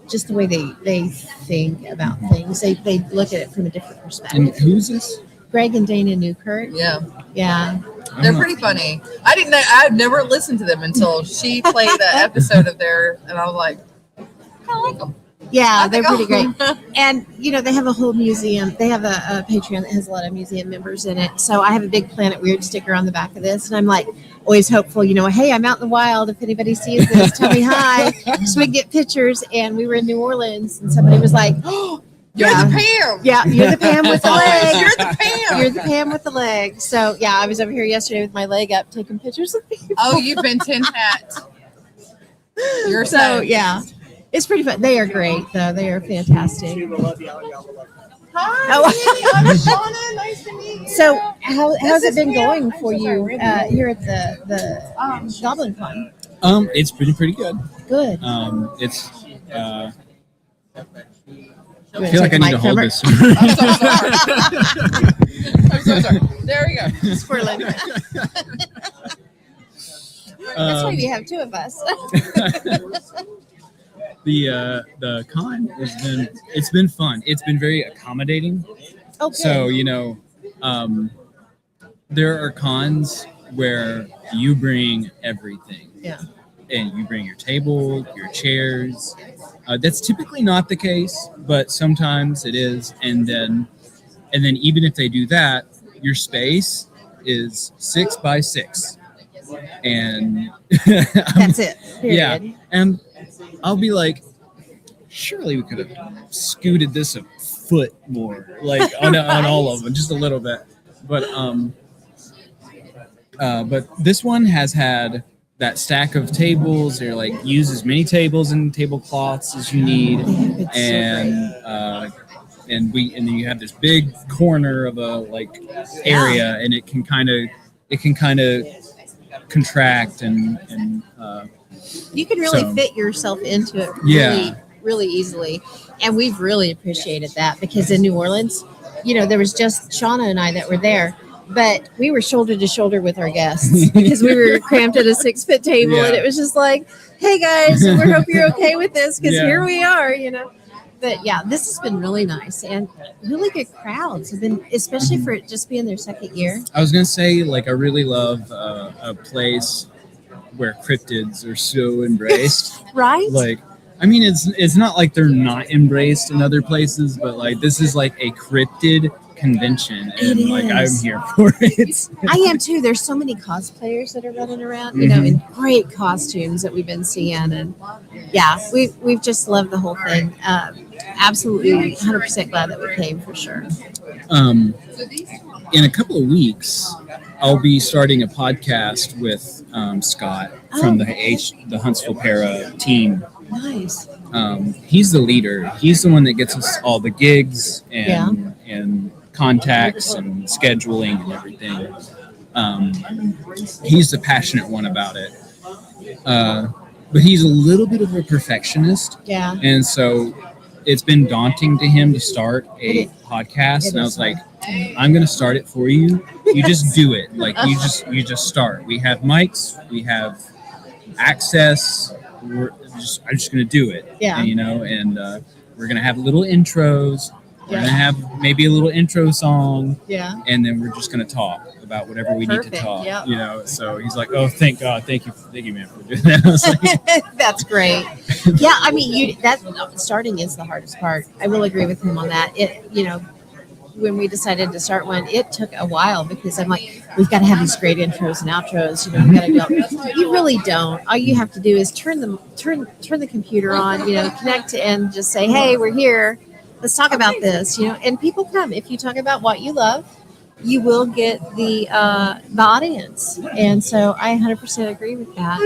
Speaker 1: just the way they think about things. They look at it from a different
Speaker 5: And
Speaker 1: perspective.
Speaker 5: who's this?
Speaker 1: Greg and Dana Newkirk.
Speaker 2: Yeah,
Speaker 1: Yeah.
Speaker 2: they're pretty funny. I didn't know. I've never listened to them until she played the episode of theirs, and I was like, I like them.
Speaker 1: Yeah, they're pretty great. And, they have a whole museum. They have a Patreon that has a lot of museum members in it. So I have a big Planet Weird sticker on the back of this. And I'm like, always hopeful, hey, I'm out in the wild. If anybody sees this, tell me hi. So we can get pictures. And we were in New Orleans and somebody was like, oh,
Speaker 2: You're the Pam.
Speaker 1: Yeah, you're the Pam with the leg.
Speaker 2: You're the Pam.
Speaker 1: You're the Pam with the leg. So, yeah, I was over here yesterday with my leg up taking pictures of people.
Speaker 2: Oh, you've been tin hat. You're
Speaker 1: so, yeah. It's pretty fun. They are great, though. They are fantastic.
Speaker 2: Hi, I'm Shauna. Nice to meet you.
Speaker 1: So, how's it been going for you here at the Goblincon?
Speaker 5: It's been pretty good.
Speaker 1: Good.
Speaker 5: It's. I
Speaker 1: You
Speaker 5: feel like I need to hold
Speaker 1: camera?
Speaker 5: this.
Speaker 2: I'm so sorry. There we go.
Speaker 1: Squirrelin. That's why we have two of us.
Speaker 5: The con it's been fun. It's been very accommodating.
Speaker 1: Okay.
Speaker 5: So there are cons where you bring everything.
Speaker 1: Yeah.
Speaker 5: And you bring your table, your chairs. That's typically not the case, but sometimes it is. And then even if they do that, your space is 6 by 6, and
Speaker 1: That's it. Period.
Speaker 5: Yeah, and I'll be like, surely we could have scooted this a foot more, like on all of them, just a little bit. But this one has had that stack of tables. They're like, use as many tables and tablecloths as you need, and then you have this big corner of a area, and it can kind of contract and
Speaker 1: you can really fit yourself into it really, really easily. And we've really appreciated that because in New Orleans, there was just Shauna and I that were there, but we were shoulder to shoulder with our guests because we were cramped at a 6-foot table. And it was just like, hey guys, we hope you're okay with this because here we are, But yeah, this has been really nice and really good crowds have been, especially for it just being their second year.
Speaker 5: I was going to say, I really love a place where cryptids are so embraced.
Speaker 1: Right?
Speaker 5: It's not like they're not embraced in other places, but this is like a cryptid convention, and I'm here for it.
Speaker 1: I am too. There's so many cosplayers that are running around, in great costumes that we've been seeing, and we've just loved the whole thing. Absolutely, 100% glad that we came for sure.
Speaker 5: In a couple of weeks, I'll be starting a podcast with Scott from the Huntsville Para team.
Speaker 1: Nice.
Speaker 5: He's the leader. He's the one that gets us all the gigs and contacts and scheduling and everything. He's the passionate one about it. But he's a little bit of a perfectionist.
Speaker 1: Yeah.
Speaker 5: And so it's been daunting to him to start a podcast. And I was like, I'm going to start it for you. You just do it. You just start. We have mics. We have access. I'm just going to do it.
Speaker 1: Yeah.
Speaker 5: And we're going to have little intros. We're going to have maybe a little intro song. Yeah. And then we're just going to talk about whatever we need to talk. Yep. So he's like, oh, thank God. Thank you, man, for doing that. I was like,
Speaker 1: that's great. Yeah. I mean, starting is the hardest part. I will agree with him on that. When we decided to start one, it took a while because I'm like, we've got to have these great intros and outros. We got to do. You really don't. All you have to do is turn the computer on. Connect and just say, hey, we're here. Let's talk about this. And people come. If you talk about what you love, you will get the audience. And so I 100% agree with that.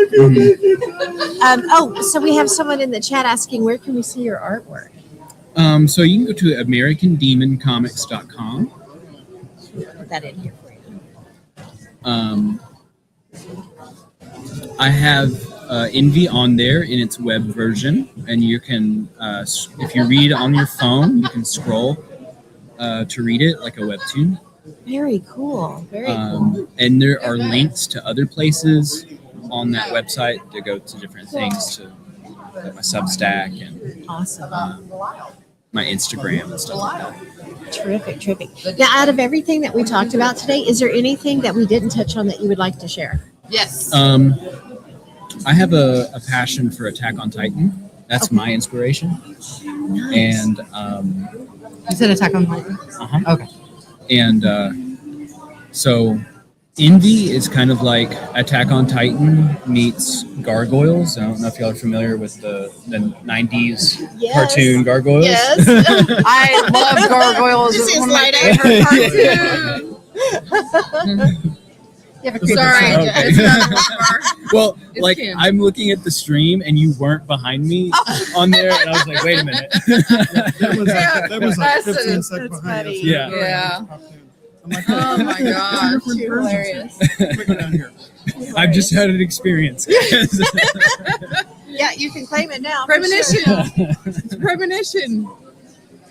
Speaker 1: So we have someone in the chat asking, where can we see your artwork?
Speaker 5: So you can go to AmericanDemonComics.com.
Speaker 1: Put that in here for you.
Speaker 5: I have Envy on there in its web version, and you can, if you read on your phone, you can scroll to read it like a webtoon.
Speaker 1: Very cool. Very cool.
Speaker 5: And there are links to other places on that website to go to different things to like my Substack and
Speaker 1: Awesome.
Speaker 5: my Instagram and stuff like that.
Speaker 1: Terrific. Now, out of everything that we talked about today, is there anything that we didn't touch on that you would like to share?
Speaker 2: Yes.
Speaker 5: I have a passion for Attack on Titan. That's my inspiration.
Speaker 1: Nice.
Speaker 5: And
Speaker 2: You said Attack on Titan. Okay.
Speaker 5: And so Envy is kind of like Attack on Titan meets Gargoyles. I don't know if y'all are familiar with the 90s
Speaker 1: Yes.
Speaker 5: cartoon Gargoyles.
Speaker 2: Yes. I love Gargoyles.
Speaker 1: This
Speaker 2: It's
Speaker 1: is
Speaker 2: one of my
Speaker 1: light
Speaker 2: favorite cartoons.
Speaker 1: You have a creepy
Speaker 2: Sorry.
Speaker 1: side.
Speaker 5: Okay.
Speaker 2: It's another one.
Speaker 5: Well,
Speaker 2: It's
Speaker 5: like
Speaker 2: Kim.
Speaker 5: I'm looking at the stream and you weren't behind me on there, and I was like, wait a minute.
Speaker 6: That was like
Speaker 2: That's
Speaker 6: 15
Speaker 2: it.
Speaker 6: seconds
Speaker 1: That's
Speaker 6: behind us.
Speaker 1: funny.
Speaker 5: Yeah.
Speaker 2: Yeah.
Speaker 6: I'm like,
Speaker 2: Oh my gosh.
Speaker 6: different
Speaker 2: Too
Speaker 6: versions.
Speaker 2: hilarious.
Speaker 6: Let me go down here.
Speaker 5: I've just had an experience.
Speaker 1: Yeah, you can claim it now. for
Speaker 2: Premonition.
Speaker 1: sure.
Speaker 2: It's premonition.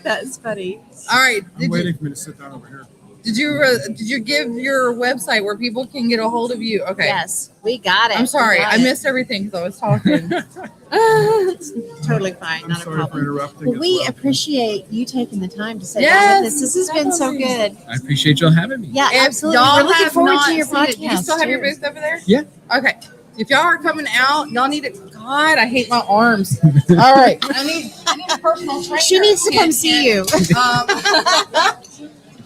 Speaker 1: That's funny.
Speaker 2: All right.
Speaker 6: I'm waiting for me to sit down over here.
Speaker 2: Did you give your website where people can get a hold of you? Okay.
Speaker 1: Yes, we got it.
Speaker 2: I'm sorry.
Speaker 1: We got
Speaker 2: I
Speaker 1: it.
Speaker 2: missed everything because I was talking.
Speaker 1: It's totally fine.
Speaker 6: I'm
Speaker 1: Not a
Speaker 6: sorry for
Speaker 1: problem.
Speaker 6: interrupting.
Speaker 1: Well,
Speaker 6: as
Speaker 1: we
Speaker 6: well.
Speaker 1: appreciate you taking the time to sit down
Speaker 2: Yes,
Speaker 1: with us. This has been so
Speaker 2: definitely.
Speaker 1: good.
Speaker 5: I appreciate y'all having me.
Speaker 1: Yeah,
Speaker 2: If
Speaker 1: absolutely.
Speaker 2: y'all
Speaker 1: We're looking
Speaker 2: have
Speaker 1: forward
Speaker 2: not
Speaker 1: to your
Speaker 2: seen
Speaker 1: podcast.
Speaker 2: it, do you still have your
Speaker 1: too.
Speaker 2: booth over there?
Speaker 5: Yeah.
Speaker 2: Okay. If y'all are coming out, y'all need to. God, I hate my arms. All right. I need a personal trainer.
Speaker 1: She needs to come see you.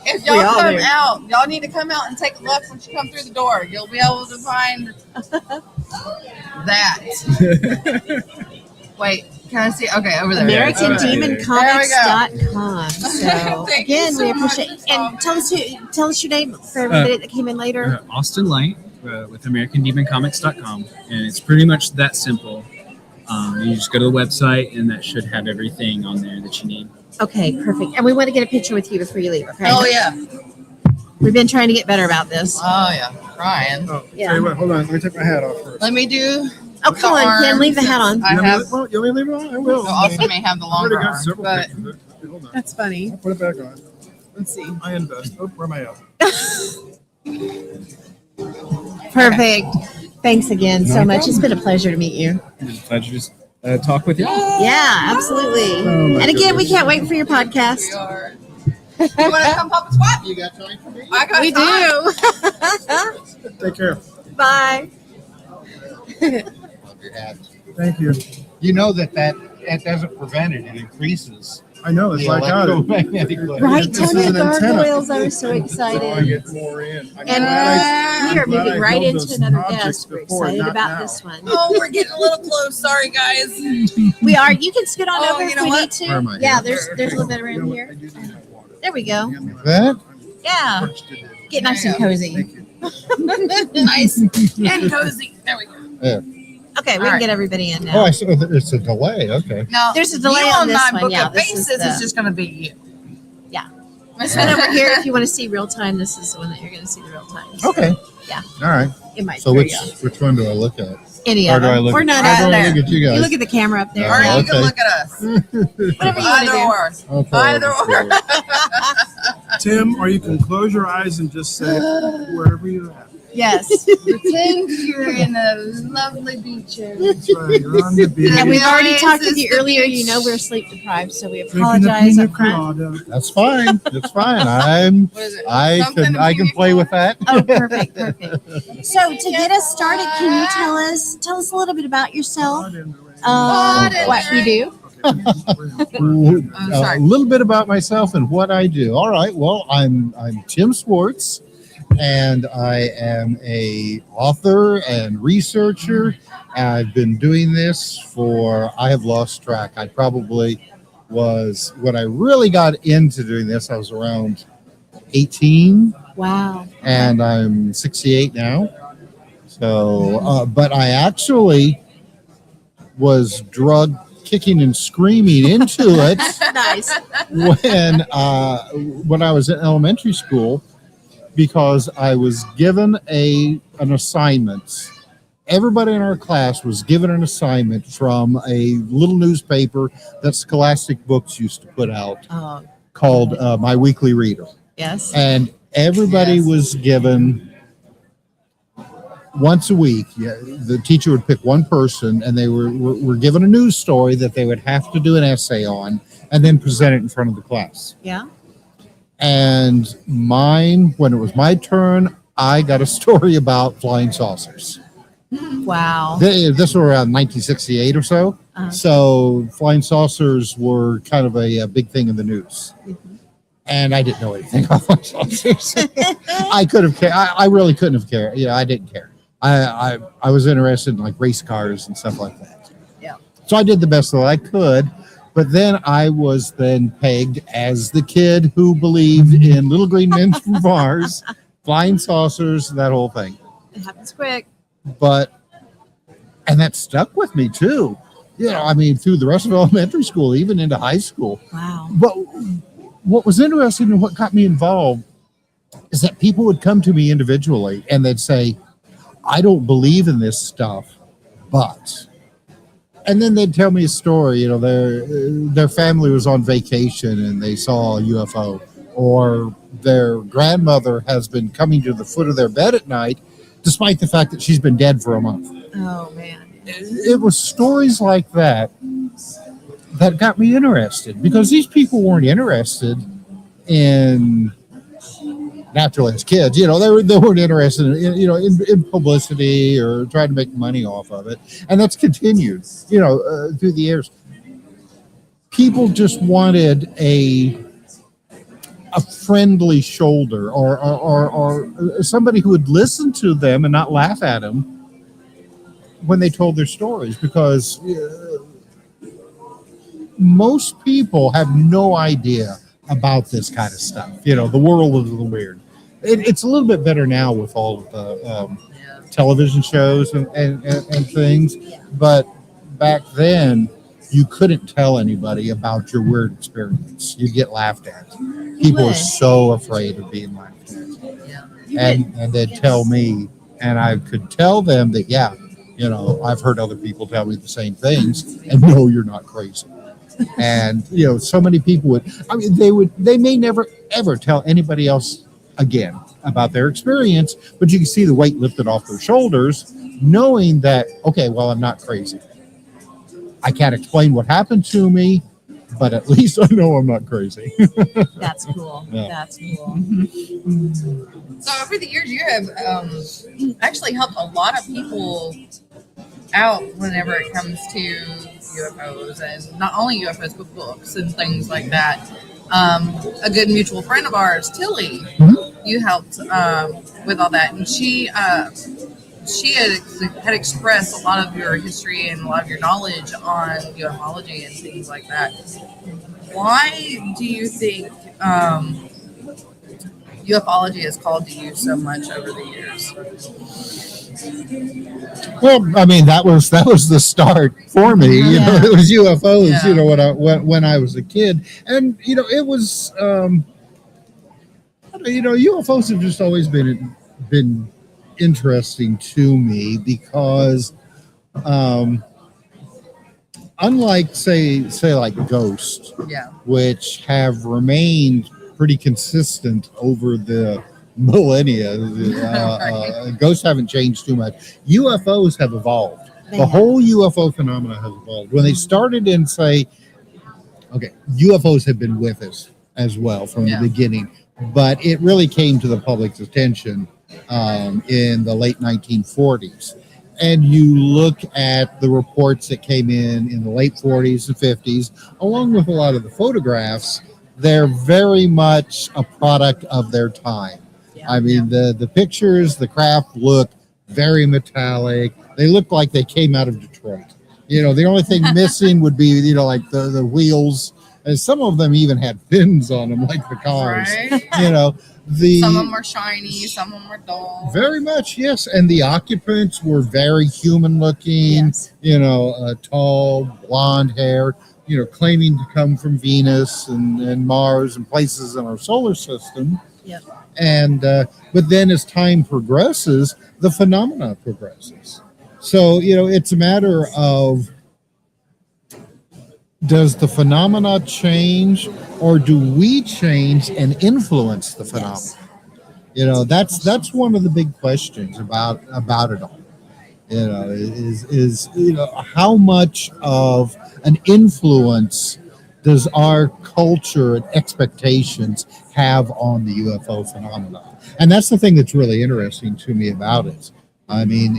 Speaker 2: If
Speaker 1: We
Speaker 2: y'all
Speaker 1: all
Speaker 2: come
Speaker 1: do.
Speaker 2: out, y'all need to come out and take a look when you come through the door. You'll be able to find that. Wait, can I see? Okay, over there.
Speaker 1: AmericanDemonComics.com. So
Speaker 2: Thank you
Speaker 1: again,
Speaker 2: so
Speaker 1: we
Speaker 2: much.
Speaker 1: appreciate and tell us your name for everybody that came in later.
Speaker 5: Austin Light with AmericanDemonComics.com, and it's pretty much that simple. You just go to the website, and that should have everything on there that you need.
Speaker 1: Okay, perfect. And we want to get a picture with you before you leave. Okay.
Speaker 2: Oh yeah.
Speaker 1: We've been trying to get better about this.
Speaker 2: Oh yeah. Trying.
Speaker 6: Oh,
Speaker 1: Yeah.
Speaker 6: tell you what, hold on. Let me take my hat off first.
Speaker 2: Let me do.
Speaker 1: Oh, come on, Ken, leave the hat on.
Speaker 2: I
Speaker 6: You want
Speaker 2: have.
Speaker 6: me to- you want me to leave it on? I will.
Speaker 2: I also may have the
Speaker 6: I've already
Speaker 2: longer
Speaker 6: got
Speaker 2: arm,
Speaker 6: several
Speaker 2: but
Speaker 6: pictures of it. Okay, hold on.
Speaker 1: That's funny.
Speaker 6: I'll put it back on.
Speaker 2: let's see.
Speaker 6: I invest. Oh, where am I at?
Speaker 1: Perfect. Thanks again so
Speaker 5: No
Speaker 1: much. It's
Speaker 5: problem.
Speaker 1: been a pleasure to meet you.
Speaker 5: It's a pleasure to talk with you.
Speaker 1: Yeah, absolutely.
Speaker 6: Oh, my
Speaker 1: And again, we
Speaker 6: goodness.
Speaker 1: can't wait for your podcast.
Speaker 2: We are. You want to come pop a squat?
Speaker 6: You got time for me?
Speaker 2: I got
Speaker 1: We
Speaker 2: time.
Speaker 1: do.
Speaker 6: Take care.
Speaker 1: Bye.
Speaker 6: Thank you.
Speaker 7: You know that doesn't prevent it; it increases.
Speaker 6: I know. It's
Speaker 7: the
Speaker 6: like out it.
Speaker 7: electromagnetic wave.
Speaker 1: Right,
Speaker 6: This is
Speaker 1: Tony
Speaker 6: an antenna.
Speaker 1: Gargoyles. I was so
Speaker 6: So I
Speaker 1: excited.
Speaker 6: get more in.
Speaker 1: And
Speaker 6: I'm
Speaker 1: we are
Speaker 6: glad I
Speaker 1: moving right
Speaker 6: held
Speaker 1: into
Speaker 6: those
Speaker 1: another
Speaker 6: objects
Speaker 1: guest. We're
Speaker 6: before,
Speaker 1: excited
Speaker 6: not
Speaker 1: about
Speaker 6: now.
Speaker 1: this one.
Speaker 2: Oh, we're getting a little close. Sorry, guys.
Speaker 1: We are. You can scoot on
Speaker 2: Oh,
Speaker 1: over
Speaker 2: you
Speaker 1: if
Speaker 2: know
Speaker 1: we
Speaker 2: what?
Speaker 1: need to.
Speaker 6: Where am I?
Speaker 1: Yeah, there's a little bit
Speaker 6: You know
Speaker 1: around
Speaker 6: what?
Speaker 1: here.
Speaker 6: I do need hot water.
Speaker 1: There we go.
Speaker 7: That?
Speaker 1: Yeah. Get nice and cozy.
Speaker 6: Thank you.
Speaker 2: Nice and cozy. There we go.
Speaker 1: Okay, we
Speaker 2: All
Speaker 1: can
Speaker 2: right.
Speaker 1: get everybody in
Speaker 7: Oh,
Speaker 1: now.
Speaker 7: I saw that it's a delay. Okay.
Speaker 2: Now,
Speaker 1: There's a delay
Speaker 2: you
Speaker 1: on this
Speaker 2: my
Speaker 1: one.
Speaker 2: book
Speaker 1: Yeah,
Speaker 2: of
Speaker 1: this is
Speaker 2: faces is
Speaker 1: the-
Speaker 2: just going to be you.
Speaker 1: Yeah. And over here, if you want to see real time, this is the one that you're going to see the real time. So
Speaker 7: Okay.
Speaker 1: Yeah.
Speaker 7: All right.
Speaker 1: It might
Speaker 7: So
Speaker 1: throw
Speaker 7: which
Speaker 1: you off.
Speaker 7: which one do I look at?
Speaker 1: Any
Speaker 7: Or
Speaker 1: of
Speaker 7: do I
Speaker 1: them.
Speaker 7: look?
Speaker 1: Or none
Speaker 7: I
Speaker 1: of
Speaker 7: don't
Speaker 1: them.
Speaker 7: look at you
Speaker 1: You
Speaker 7: guys.
Speaker 1: look at the camera up there.
Speaker 2: Or
Speaker 7: Oh,
Speaker 2: you can
Speaker 7: okay.
Speaker 2: look at us.
Speaker 1: Whatever you want to
Speaker 2: Either
Speaker 1: do.
Speaker 2: or.
Speaker 7: Okay.
Speaker 2: Either or.
Speaker 6: Tim, or you can close your eyes and just say wherever you're at.
Speaker 1: Yes.
Speaker 2: Pretend you're in a lovely beach area.
Speaker 6: That's right. You're on the beach.
Speaker 1: And we've already
Speaker 2: This
Speaker 1: talked with
Speaker 2: is
Speaker 1: you
Speaker 2: the
Speaker 1: earlier.
Speaker 2: beach.
Speaker 1: You know we're sleep deprived, so we
Speaker 6: Drinking the
Speaker 1: apologize
Speaker 6: pina
Speaker 1: up front.
Speaker 6: colada.
Speaker 7: That's fine. It's fine. I'm.
Speaker 2: What is it?
Speaker 7: I
Speaker 2: Something
Speaker 7: can.
Speaker 2: to
Speaker 7: I can
Speaker 2: pina
Speaker 7: play with that.
Speaker 1: Oh, perfect, perfect. So to get us started, can you tell us a little bit about yourself? What you do?
Speaker 2: sorry.
Speaker 7: A little bit about myself and what I do. All right. Well, I'm Tim Swartz, and I am a author and researcher. I've been doing this for, I have lost track. I probably was, when I really got into doing this, I was around 18,
Speaker 1: Wow.
Speaker 7: and I'm 68 now. So, but I actually was drugged kicking and screaming into it
Speaker 1: Nice.
Speaker 7: when I was in elementary school, because I was given an assignment. Everybody in our class was given an assignment from a little newspaper that Scholastic Books used to put out
Speaker 1: Oh,
Speaker 7: called My Weekly Reader.
Speaker 1: yes.
Speaker 7: And everybody
Speaker 2: Yes.
Speaker 7: was given once a week, the teacher would pick one person, and they were given a news story that they would have to do an essay on, and then present it in front of the class.
Speaker 1: Yeah.
Speaker 7: And mine, when it was my turn, I got a story about flying saucers.
Speaker 1: Wow.
Speaker 7: This was around 1968 or so. So flying saucers were kind of a big thing in the news. And I didn't know anything about flying saucers. I could have cared. I really couldn't have cared. I didn't care. I was interested in like race cars and stuff like that.
Speaker 1: Yeah.
Speaker 7: So I did the best that I could. But then I was then pegged as the kid who believed in little green men from Mars, flying saucers, that whole thing.
Speaker 1: It happens quick.
Speaker 7: And that stuck with me too. I mean, through the rest of elementary school, even into high school.
Speaker 1: Wow.
Speaker 7: But what was interesting and what got me involved is that people would come to me individually and they'd say, I don't believe in this stuff, but... And then they'd tell me a story, their family was on vacation and they saw a UFO, or their grandmother has been coming to the foot of their bed at night, despite the fact that she's been dead for a month.
Speaker 1: Oh, man.
Speaker 7: It was stories like that got me interested, because these people weren't interested in, naturally as kids, they weren't interested in publicity or trying to make money off of it. And that's continued, through the years. People just wanted a friendly shoulder or somebody who would listen to them and not laugh at them when they told their stories, because most people have no idea about this kind of stuff. The world of the weird. It's a little bit better now with all of the television shows and things, but back then you couldn't tell anybody about your weird experience. You'd get laughed at. People were so afraid of being laughed at. And they'd tell me, and I could tell them that, I've heard other people tell me the same things, and no, you're not crazy. And so many people they may never ever tell anybody else again about their experience, but you can see the weight lifted off their shoulders, knowing that, okay, well, I'm not crazy. I can't explain what happened to me, but at least I know I'm not crazy.
Speaker 1: That's cool.
Speaker 7: Yeah.
Speaker 1: That's cool.
Speaker 2: So over the years, you have actually helped a lot of people out whenever it comes to UFOs, and not only UFOs, but books and things like that. A good mutual friend of ours, Tilly, you helped with all that, and she had expressed a lot of your history and a lot of your knowledge on ufology and things like that. Why do you think ufology has called to you so much over the years?
Speaker 7: Well, I mean, that was the start for me. It was UFOs.
Speaker 2: Yeah.
Speaker 7: When I was a kid, and it was UFOs have just always been interesting to me, because unlike say like ghosts, which have remained pretty consistent over the millennia, ghosts haven't changed too much. UFOs have evolved. The whole UFO phenomena has evolved. When they started in, UFOs have been with us as well from the beginning, but it really came to the public's attention in the late 1940s. And you look at the reports that came in the late 40s and 50s, along with a lot of the photographs, they're very much a product of their time. I mean, the pictures, the craft look very metallic. They look like they came out of Detroit. The only thing missing would be, like the wheels. And some of them even had fins on them, like the cars.
Speaker 2: Right.
Speaker 7: Some of
Speaker 2: them were shiny, some of them were dull.
Speaker 7: Very much, yes. And the occupants were very human looking, tall, blonde hair, claiming to come from Venus and Mars and places in our solar system.
Speaker 1: Yep.
Speaker 7: And but then as time progresses, the phenomena progresses. So, it's a matter of, does the phenomena change, or do we change and influence the phenomena? That's one of the big questions about it all. Is how much of an influence does our culture and expectations have on the UFO phenomenon? And that's the thing that's really interesting to me about it. I mean,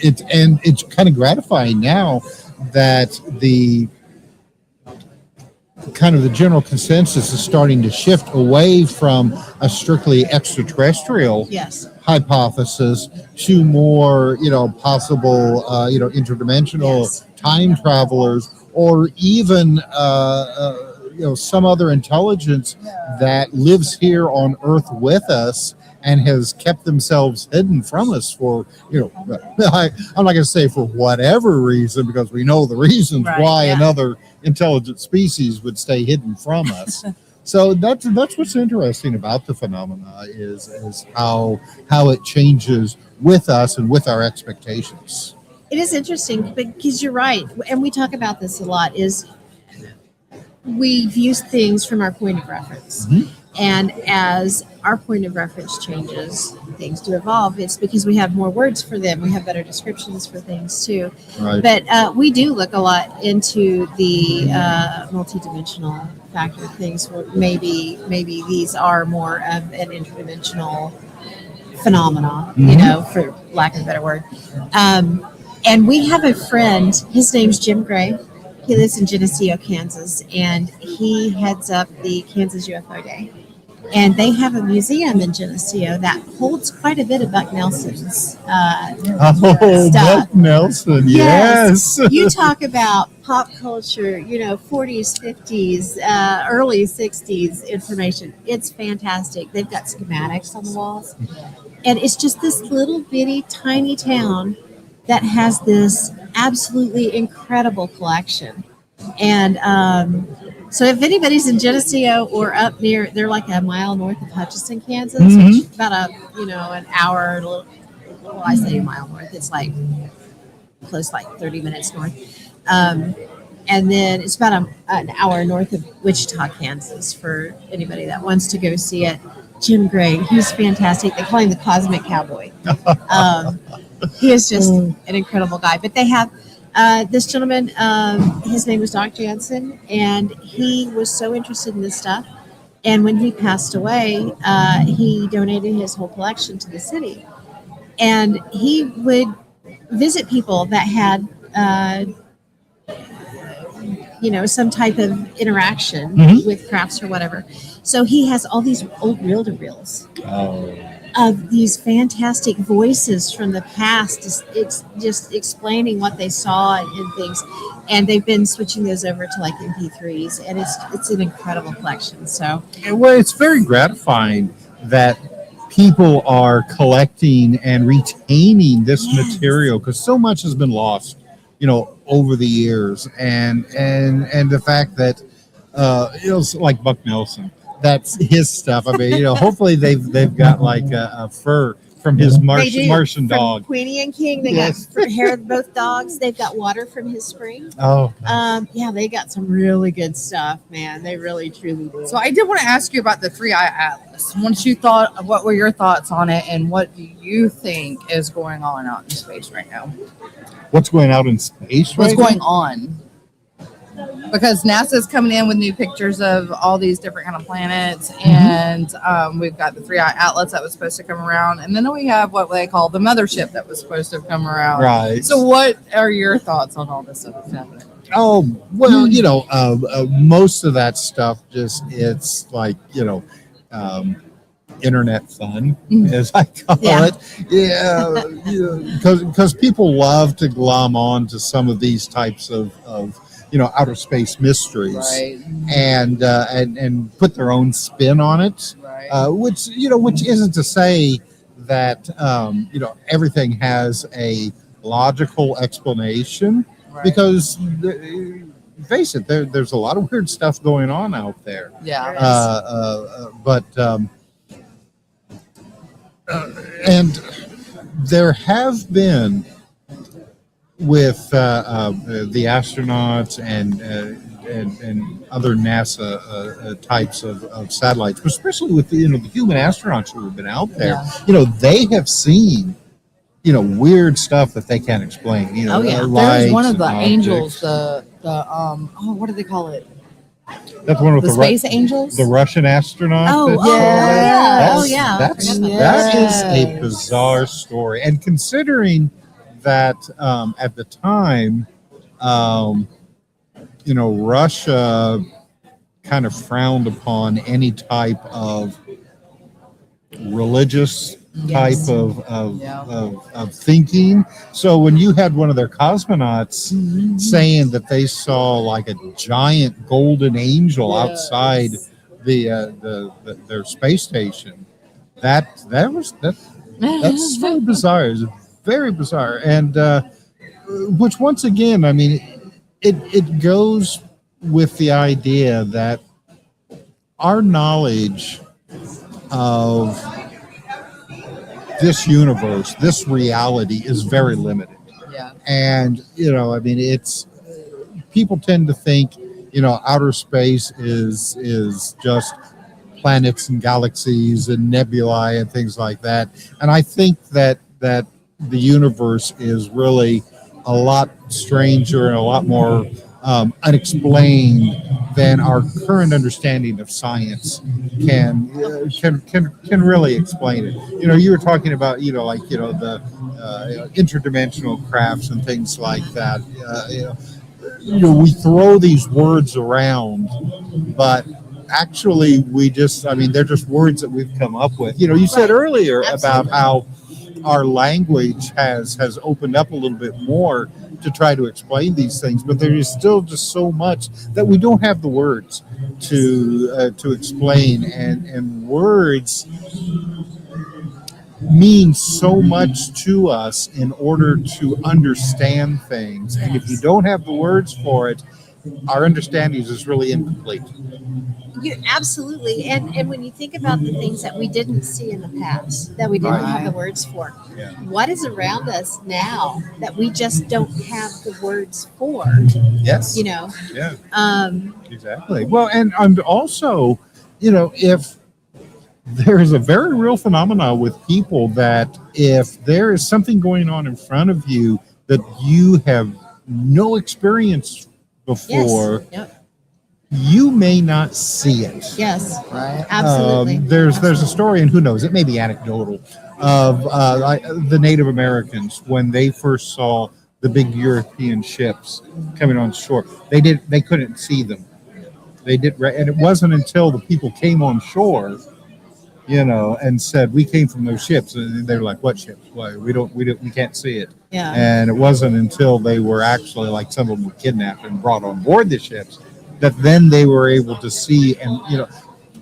Speaker 7: it's kind of gratifying now that the kind of the general consensus is starting to shift away from a strictly extraterrestrial
Speaker 1: Yes.
Speaker 7: hypothesis to more, possible, interdimensional
Speaker 1: Yes.
Speaker 7: time travelers, or even, some other intelligence that lives here on Earth with us and has kept themselves hidden from us for, I'm not going to say for whatever reason, because we know the reasons
Speaker 2: Right,
Speaker 7: why
Speaker 2: yeah.
Speaker 7: another intelligent species would stay hidden from us. So that's what's interesting about the phenomena is how it changes with us and with our expectations.
Speaker 1: It is interesting because you're right, and we talk about this a lot. Is we view things from our point of reference, and as our point of reference changes, things do evolve. It's because we have more words for them. We have better descriptions for things too.
Speaker 7: Right.
Speaker 1: But we do look a lot into the multidimensional factor of things. Where maybe these are more of an interdimensional phenomena, for lack of a better word. And we have a friend. His name's Jim Gray. He lives in Geneseo, Kansas, and he heads up the Kansas UFO Day. And they have a museum in Geneseo that holds quite a bit of Buck Nelson's stuff.
Speaker 7: Buck Nelson, yes.
Speaker 1: You talk about pop culture, 40s, 50s, early 60s information. It's fantastic. They've got schematics on the walls. And it's just this little bitty, tiny town that has this absolutely incredible collection. And so if anybody's in Geneseo or up near, they're like a mile north of Hutchinson, Kansas, which is about an hour, well, I say a mile north. It's like close, like 30 minutes north. And then it's about an hour north of Wichita, Kansas, for anybody that wants to go see it. Jim Gray, he's fantastic. They call him the Cosmic Cowboy. He is just an incredible guy. But they have this gentleman, his name was Doc Jansen, and he was so interested in this stuff. And when he passed away, he donated his whole collection to the city. And he would visit people that had, some type of interaction with crafts or whatever. So he has all these old reel-to-reels of these fantastic voices from the past, just explaining what they saw and things. And they've been switching those over to like MP3s, and it's an incredible collection. So,
Speaker 7: well, it's very gratifying that people are collecting and retaining this material, because so much has been lost, over the years, and the fact that like Buck Nelson, that's his stuff. I mean, hopefully they've got like a fur from his Martian dog.
Speaker 1: Queenie and King, they got hair of both dogs. They've got water from his spring.
Speaker 7: Oh,
Speaker 1: yeah, they got some really good stuff, man. They really truly do.
Speaker 2: So I did want to ask you about the 3-Eye Atlas. What were your thoughts on it, and what do you think is going on out in space right now?
Speaker 7: What's going out in space right
Speaker 2: What's going on? Because NASA's coming in with new pictures of all these different kind of planets, and we've got the 3-Eye Atlas that was supposed to come around, and then we have what they call the mothership that was supposed to come around.
Speaker 7: Right.
Speaker 2: So what are your thoughts on all this stuff that's happening?
Speaker 7: Oh, well, most of that stuff it's like, internet fun, as I call it. Yeah, because people love to glom on to some of these types of outer space mysteries,
Speaker 2: Right.
Speaker 7: and put their own spin on it,
Speaker 2: Right.
Speaker 7: which isn't to say that everything has a logical explanation,
Speaker 2: Right.
Speaker 7: because face it, there's a lot of weird stuff going on out there.
Speaker 2: Yeah.
Speaker 7: But and there have been with the astronauts and and other NASA types of satellites, but especially with the human astronauts who have been out there. They have seen weird stuff that they can't explain.
Speaker 1: Oh, yeah.
Speaker 2: There's one of the
Speaker 7: lights and
Speaker 2: angels,
Speaker 7: objects.
Speaker 2: what do they call it?
Speaker 7: That's one with
Speaker 2: The space angels?
Speaker 7: the Russian astronaut.
Speaker 1: Oh,
Speaker 7: that-
Speaker 1: yeah.
Speaker 2: Oh,
Speaker 1: yeah.
Speaker 7: That's,
Speaker 1: I forgot about
Speaker 7: that is
Speaker 2: Yes.
Speaker 7: a bizarre story. And considering that at the time, Russia kind of frowned upon any type of religious type
Speaker 1: Yes.
Speaker 7: of thinking. So when you had one of their cosmonauts saying that they saw like a giant golden angel outside their space station, that's very bizarre. It's very bizarre, and which once again, I mean, it goes with the idea that our knowledge of this universe, this reality, is very limited.
Speaker 2: Yeah.
Speaker 7: And I mean, it's people tend to think outer space is just planets and galaxies and nebulae and things like that. And I think that the universe is really a lot stranger and a lot more unexplained than our current understanding of science can really explain it. You were talking about the interdimensional crafts and things like that. We throw these words around, but actually they're just words that we've come up with. You said earlier about how our language has opened up a little bit more to try to explain these things, but there is still just so much that we don't have the words to explain, and words mean so much to us in order to understand things, and if you don't have the words for it, our understanding is really incomplete.
Speaker 1: Absolutely. And when you think about the things that we didn't see in the past, that we didn't have the words for, what is around us now that we just don't have the words for?
Speaker 7: Yes.
Speaker 1: Yeah.
Speaker 7: Exactly. Well, and also, if there's a very real phenomenon with people that if there is something going on in front of you that you have no experience before, you may not see it.
Speaker 1: Yes.
Speaker 2: Right.
Speaker 1: Absolutely.
Speaker 7: There's a story, and who knows, it may be anecdotal, of the Native Americans when they first saw the big European ships coming on shore. They couldn't see them. And it wasn't until the people came on shore, and said, "We came from those ships," and they were like, "What ships? Why we can't see it."
Speaker 1: Yeah.
Speaker 7: And it wasn't until they were actually, like, some of them were kidnapped and brought on board the ships, that then they were able to see, and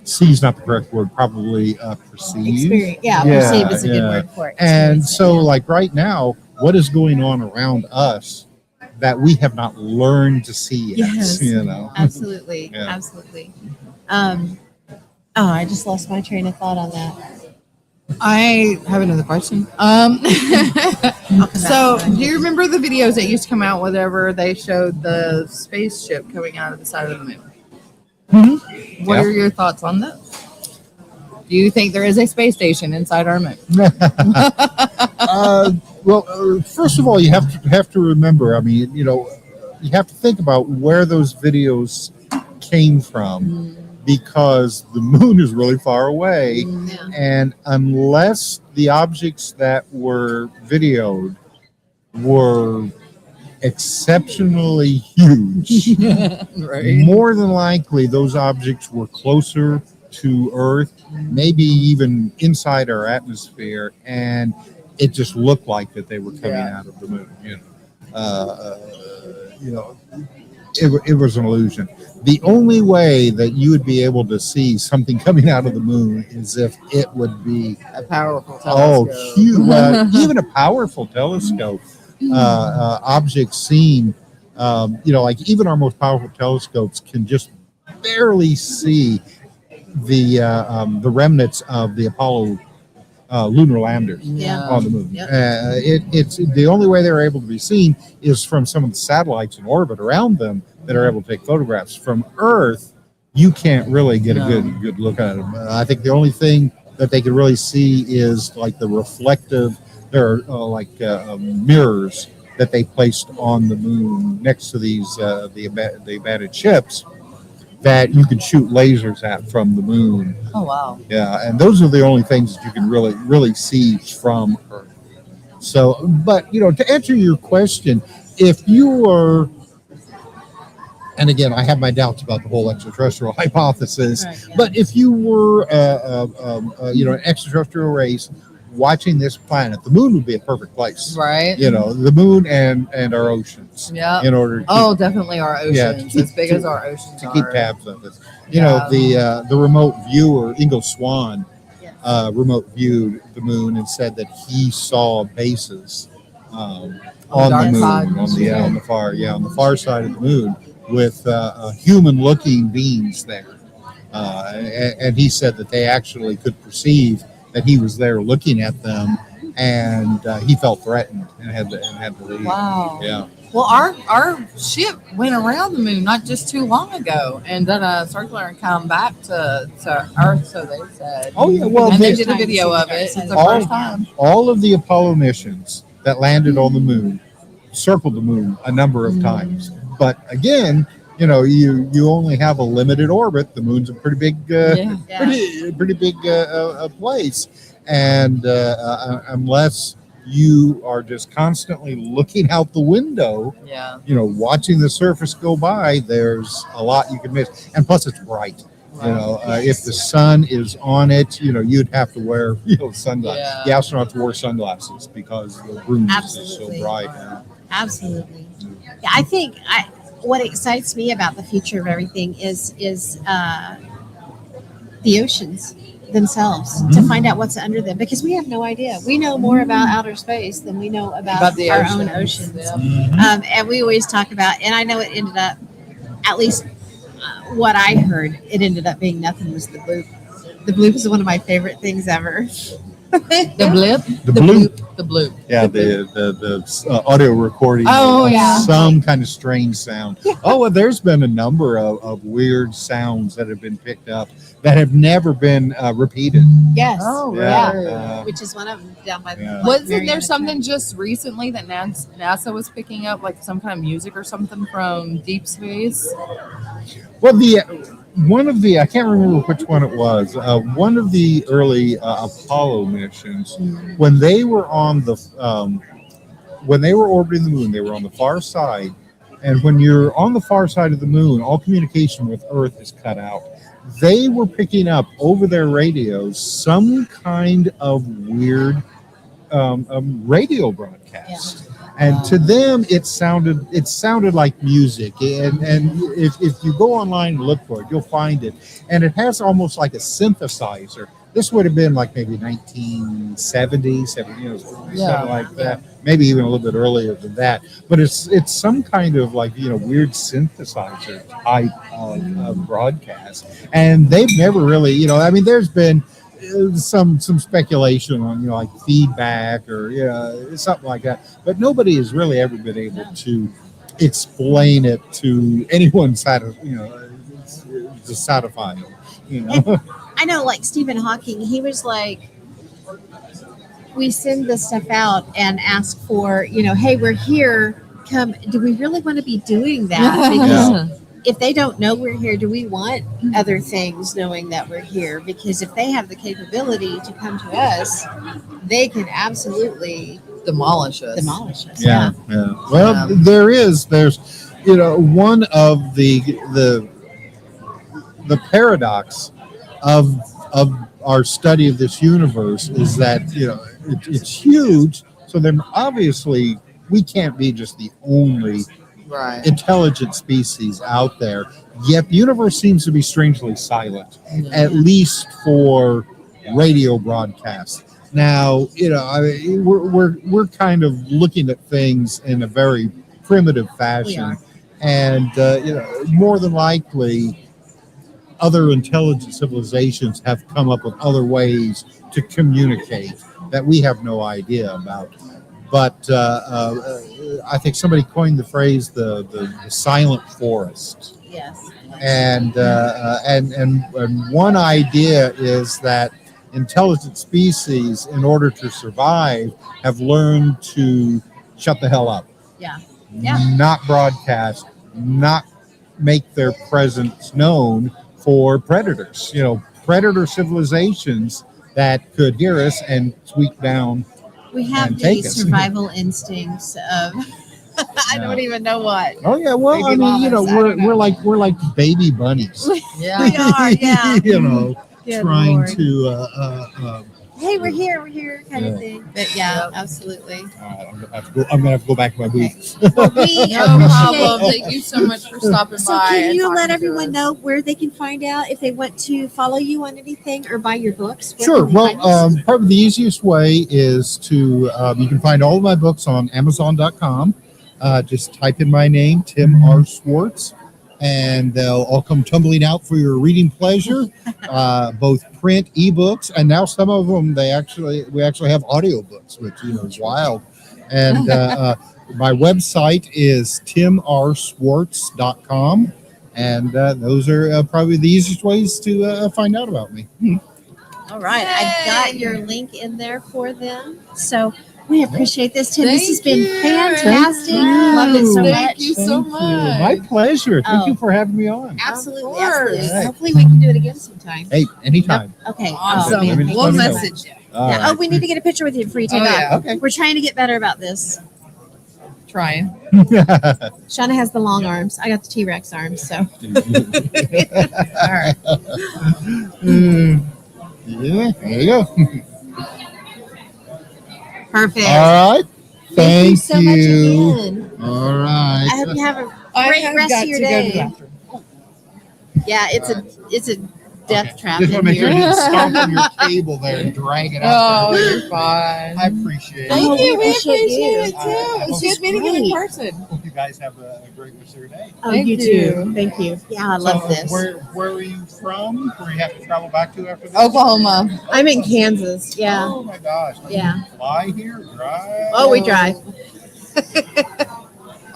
Speaker 7: see is not the correct word, probably perceive.
Speaker 1: Experience. Perceive is a good word for it.
Speaker 7: And so, like right now, what is going on around us that we have not learned to see yet?
Speaker 1: Yes. Absolutely.
Speaker 7: Yeah.
Speaker 1: Absolutely. I just lost my train of thought on that.
Speaker 2: I have another question. So, do you remember the videos that used to come out whenever they showed the spaceship coming out of the side of the moon?
Speaker 7: Mm-hmm.
Speaker 2: What are your thoughts on that? Do you think there is a space station inside our moon?
Speaker 7: Well, first of all, you have to remember. I mean, you have to think about where those videos came from, because the moon is really far away, and unless the objects that were videoed were exceptionally huge, more than likely those objects were closer to Earth, maybe even inside our atmosphere, and it just looked like that they were coming out of the moon. It was an illusion. The only way that you would be able to see something coming out of the moon is if it would be
Speaker 2: a powerful telescope.
Speaker 7: Huge. Even a powerful telescope. Objects seen, like even our most powerful telescopes can just barely see the remnants of the Apollo lunar landers on the moon. It's the only way they're able to be seen is from some of the satellites in orbit around them, that are able to take photographs. From Earth, you can't really get a
Speaker 2: No.
Speaker 7: good look at them. I think the only thing that they can really see is like the reflective, there are mirrors that they placed on the moon next to these the abandoned ships that you can shoot lasers at from the moon.
Speaker 2: Oh wow.
Speaker 7: Yeah, and those are the only things that you can really see from Earth. So, but to answer your question, if you are, and again, I have my doubts about the whole extraterrestrial hypothesis,
Speaker 1: Right, yeah.
Speaker 7: but if you were, an extraterrestrial race watching this planet, the moon would be a perfect place.
Speaker 2: Right.
Speaker 7: The moon and our oceans.
Speaker 2: Yeah.
Speaker 7: In order to
Speaker 2: Oh, definitely our oceans.
Speaker 7: Yeah, to keep-
Speaker 2: as big as our oceans
Speaker 7: to
Speaker 2: are.
Speaker 7: keep tabs on this.
Speaker 2: Yeah.
Speaker 7: The remote viewer, Ingo Swann,
Speaker 1: Yes.
Speaker 7: remote viewed the moon and said that he saw bases
Speaker 2: On
Speaker 7: on
Speaker 2: the
Speaker 7: the moon,
Speaker 2: dark side.
Speaker 7: on the far side of the moon, with human-looking beings there. And he said that they actually could perceive that he was there looking at them, and he felt threatened and had to leave.
Speaker 2: Wow.
Speaker 7: Yeah.
Speaker 2: Well, our ship went around the moon not just too long ago and done a circular and come back to Earth, so they said.
Speaker 7: Oh yeah. Well,
Speaker 2: And they
Speaker 7: they-
Speaker 2: did a video of it. It's the
Speaker 7: All-
Speaker 2: first time.
Speaker 7: all of the Apollo missions that landed on the moon circled the moon a number of times. But again, you only have a limited orbit. The moon's a pretty big,
Speaker 2: Yeah.
Speaker 7: pretty big place, and unless you are just constantly looking out the window,
Speaker 2: Yeah.
Speaker 7: watching the surface go by, there's a lot you can miss. And plus, it's bright. If the sun is on it, you'd have to wear, sunglasses.
Speaker 2: Yeah.
Speaker 7: The astronauts wore sunglasses because the room is so
Speaker 1: Absolutely.
Speaker 7: bright.
Speaker 1: Absolutely. Yeah, I think what excites me about the future of everything is the oceans themselves, to find out what's under them, because we have no idea. We know more about outer space than we know about
Speaker 2: the
Speaker 1: our
Speaker 2: oceans.
Speaker 1: own oceans.
Speaker 2: Yeah.
Speaker 1: And we always talk about, and I know it ended up, at least what I heard, it ended up being nothing was the bloop. The bloop is one of my favorite things ever.
Speaker 2: The blip.
Speaker 7: The bloop.
Speaker 2: The bloop.
Speaker 7: Yeah, the audio recording.
Speaker 2: Oh,
Speaker 7: of
Speaker 2: yeah.
Speaker 7: some kind of strange sound. Oh, well, there's been a number of weird sounds that have been picked up that have never been repeated.
Speaker 1: Yes.
Speaker 2: Oh,
Speaker 7: Yeah,
Speaker 2: right.
Speaker 1: Which is one of them down by the
Speaker 7: Yeah.
Speaker 2: Wasn't
Speaker 1: Mariana
Speaker 2: there something
Speaker 1: Trench.
Speaker 2: just recently that NASA was picking up, like some kind of music or something from deep space?
Speaker 7: Well, I can't remember which one it was. One of the early Apollo missions, when they were orbiting the moon, they were on the far side. And when you're on the far side of the moon, all communication with Earth is cut out. They were picking up over their radios some kind of weird radio broadcast. And to them, it sounded like music. And if you go online and look for it, you'll find it. And it has almost like a synthesizer. This would have been like maybe 1970, something like that. Maybe even a little bit earlier than that. But it's some kind of like weird synthesizer type of broadcast. And they've never really, there's been some speculation on like feedback or something like that, but nobody has really ever been able to explain it to anyone satisfying.
Speaker 1: I know, like Stephen Hawking, he was like, we send this stuff out and ask for, hey, we're here. Come, do we really want to be doing that? Because if they don't know we're here, do we want other things knowing that we're here? Because if they have the capability to come to us, they can absolutely
Speaker 2: Demolish us.
Speaker 1: demolish us.
Speaker 7: Yeah. Well, there's one of the paradox of our study of this universe is that it's huge. So then obviously we can't be just the only
Speaker 2: Right.
Speaker 7: intelligent species out there. Yet the universe seems to be strangely silent, at least for radio broadcasts. Now, we're kind of looking at things in a very primitive fashion, and more than likely, other intelligent civilizations have come up with other ways to communicate that we have no idea about. but I think somebody coined the phrase the silent forest.
Speaker 1: Yes.
Speaker 7: And one idea is that intelligent species, in order to survive, have learned to shut the hell up.
Speaker 1: Yeah. Yeah.
Speaker 7: Not broadcast, not make their presence known for predators. Predator civilizations that could hear us and sweep down.
Speaker 1: We have
Speaker 7: And
Speaker 1: the
Speaker 7: take us.
Speaker 1: survival instincts of I don't even know what.
Speaker 7: Oh yeah, well,
Speaker 2: Baby llamas, I don't know.
Speaker 7: we're like baby bunnies.
Speaker 1: We are, yeah. Good
Speaker 7: Trying
Speaker 1: Lord.
Speaker 7: to.
Speaker 1: Hey, we're here, kind
Speaker 7: Yeah.
Speaker 1: of thing. But yeah, absolutely.
Speaker 7: I'm gonna have to go back to my booth.
Speaker 1: Well, we
Speaker 2: No problem.
Speaker 1: appreciate.
Speaker 2: Thank you so much for stopping
Speaker 1: So
Speaker 2: by.
Speaker 1: can
Speaker 2: and
Speaker 1: you
Speaker 2: talking
Speaker 1: let
Speaker 2: to
Speaker 1: everyone
Speaker 2: us.
Speaker 1: know where they can find out if they want to follow you on anything or buy your books? Where
Speaker 7: Sure.
Speaker 1: can they find
Speaker 7: Well,
Speaker 1: us?
Speaker 7: probably the easiest way is to you can find all of my books on Amazon.com. Just type in my name, Tim R. Swartz, and they'll all come tumbling out for your reading pleasure. Both print, ebooks, and now some of them we actually have audiobooks, which is wild. And my website is timrswartz.com, and those are probably the easiest ways to find out about me.
Speaker 1: All right, I've got your link in there for them. So we appreciate this, Tim. This has been fantastic. Love it so
Speaker 2: Thank
Speaker 1: much.
Speaker 2: you so much.
Speaker 7: My pleasure. Thank
Speaker 1: Oh.
Speaker 7: you for having me on.
Speaker 1: Absolutely,
Speaker 2: Of course.
Speaker 1: absolutely.
Speaker 7: All right.
Speaker 1: Hopefully we can do it again sometime.
Speaker 7: Hey, anytime.
Speaker 1: Okay.
Speaker 2: Awesome.
Speaker 1: man, thank
Speaker 2: We'll
Speaker 1: you so
Speaker 2: message
Speaker 1: much.
Speaker 2: you.
Speaker 7: All
Speaker 1: Yeah.
Speaker 7: right.
Speaker 1: Oh, we need to get a picture with you before you take
Speaker 2: Oh,
Speaker 1: off.
Speaker 2: yeah.
Speaker 7: Okay.
Speaker 1: We're trying to get better about this.
Speaker 2: Trying.
Speaker 1: Shauna has the long arms. I got the T-Rex arms. So
Speaker 2: All right.
Speaker 7: Yeah, there you go.
Speaker 1: perfect.
Speaker 7: All right.
Speaker 1: Thank you
Speaker 7: Thank
Speaker 1: so much again.
Speaker 7: All right.
Speaker 1: I hope you have a
Speaker 2: I
Speaker 1: great
Speaker 2: have
Speaker 1: rest
Speaker 2: got
Speaker 1: of your
Speaker 2: to go to the
Speaker 1: day.
Speaker 2: bathroom.
Speaker 1: Yeah, it's a death
Speaker 7: Okay.
Speaker 1: trap
Speaker 7: Just
Speaker 1: in
Speaker 7: want to make sure
Speaker 1: here.
Speaker 7: you didn't stomp on your table there and drag it out.
Speaker 2: Oh,
Speaker 7: there.
Speaker 2: you're fine.
Speaker 7: I appreciate it.
Speaker 1: Oh,
Speaker 2: Thank
Speaker 1: we
Speaker 2: you. We
Speaker 1: appreciate
Speaker 2: appreciate
Speaker 1: you.
Speaker 2: it too.
Speaker 7: I
Speaker 2: It's
Speaker 7: hope
Speaker 2: good
Speaker 1: it's
Speaker 2: meeting you in
Speaker 1: great.
Speaker 2: person.
Speaker 7: Hope you guys have a great rest of your day.
Speaker 1: Oh,
Speaker 2: Thank
Speaker 1: you
Speaker 2: you.
Speaker 1: too. Thank you. Yeah, I love
Speaker 7: So,
Speaker 1: this.
Speaker 7: Where are you from? Where you have to travel back to after this?
Speaker 2: Oklahoma.
Speaker 1: I'm in Kansas. Yeah.
Speaker 7: Oh my gosh.
Speaker 1: Yeah.
Speaker 7: Fly here, drive.
Speaker 1: Oh, we drive.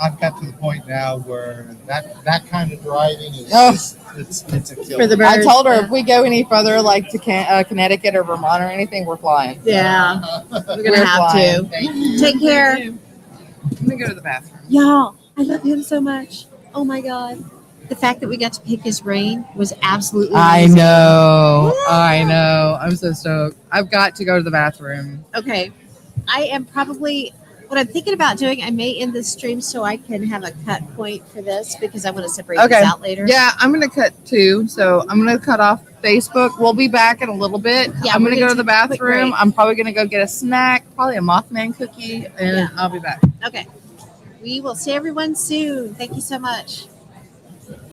Speaker 7: I've got to the point now where that kind of driving is
Speaker 2: Oh.
Speaker 7: just, it's a killer.
Speaker 1: For the birds.
Speaker 2: I told her
Speaker 1: yeah.
Speaker 2: if we go any further, like to Connecticut or Vermont or anything, we're flying.
Speaker 1: Yeah, we're
Speaker 2: We're
Speaker 1: gonna have
Speaker 2: flying.
Speaker 1: to.
Speaker 7: Thank you.
Speaker 1: Take care,
Speaker 2: I'm gonna go to the bathroom.
Speaker 1: y'all. I love him so much. Oh my god, the fact that we got to pick his brain was absolutely. Amazing.
Speaker 2: I know. I'm so stoked. I've got to go to the bathroom.
Speaker 1: Okay, I am probably. What I'm thinking about doing, I may end this stream so I can have a cut point for this because I want to separate
Speaker 2: Okay.
Speaker 1: this out later.
Speaker 2: Yeah, I'm gonna cut too. So I'm gonna cut off Facebook. We'll be back in a little bit.
Speaker 1: Yeah,
Speaker 2: I'm
Speaker 1: we're
Speaker 2: gonna go to the
Speaker 1: take a quick
Speaker 2: bathroom.
Speaker 1: break.
Speaker 2: I'm probably gonna go get a snack, probably a Mothman cookie, and
Speaker 1: Yeah.
Speaker 2: I'll be back.
Speaker 1: Okay. We will see everyone soon. Thank you so much.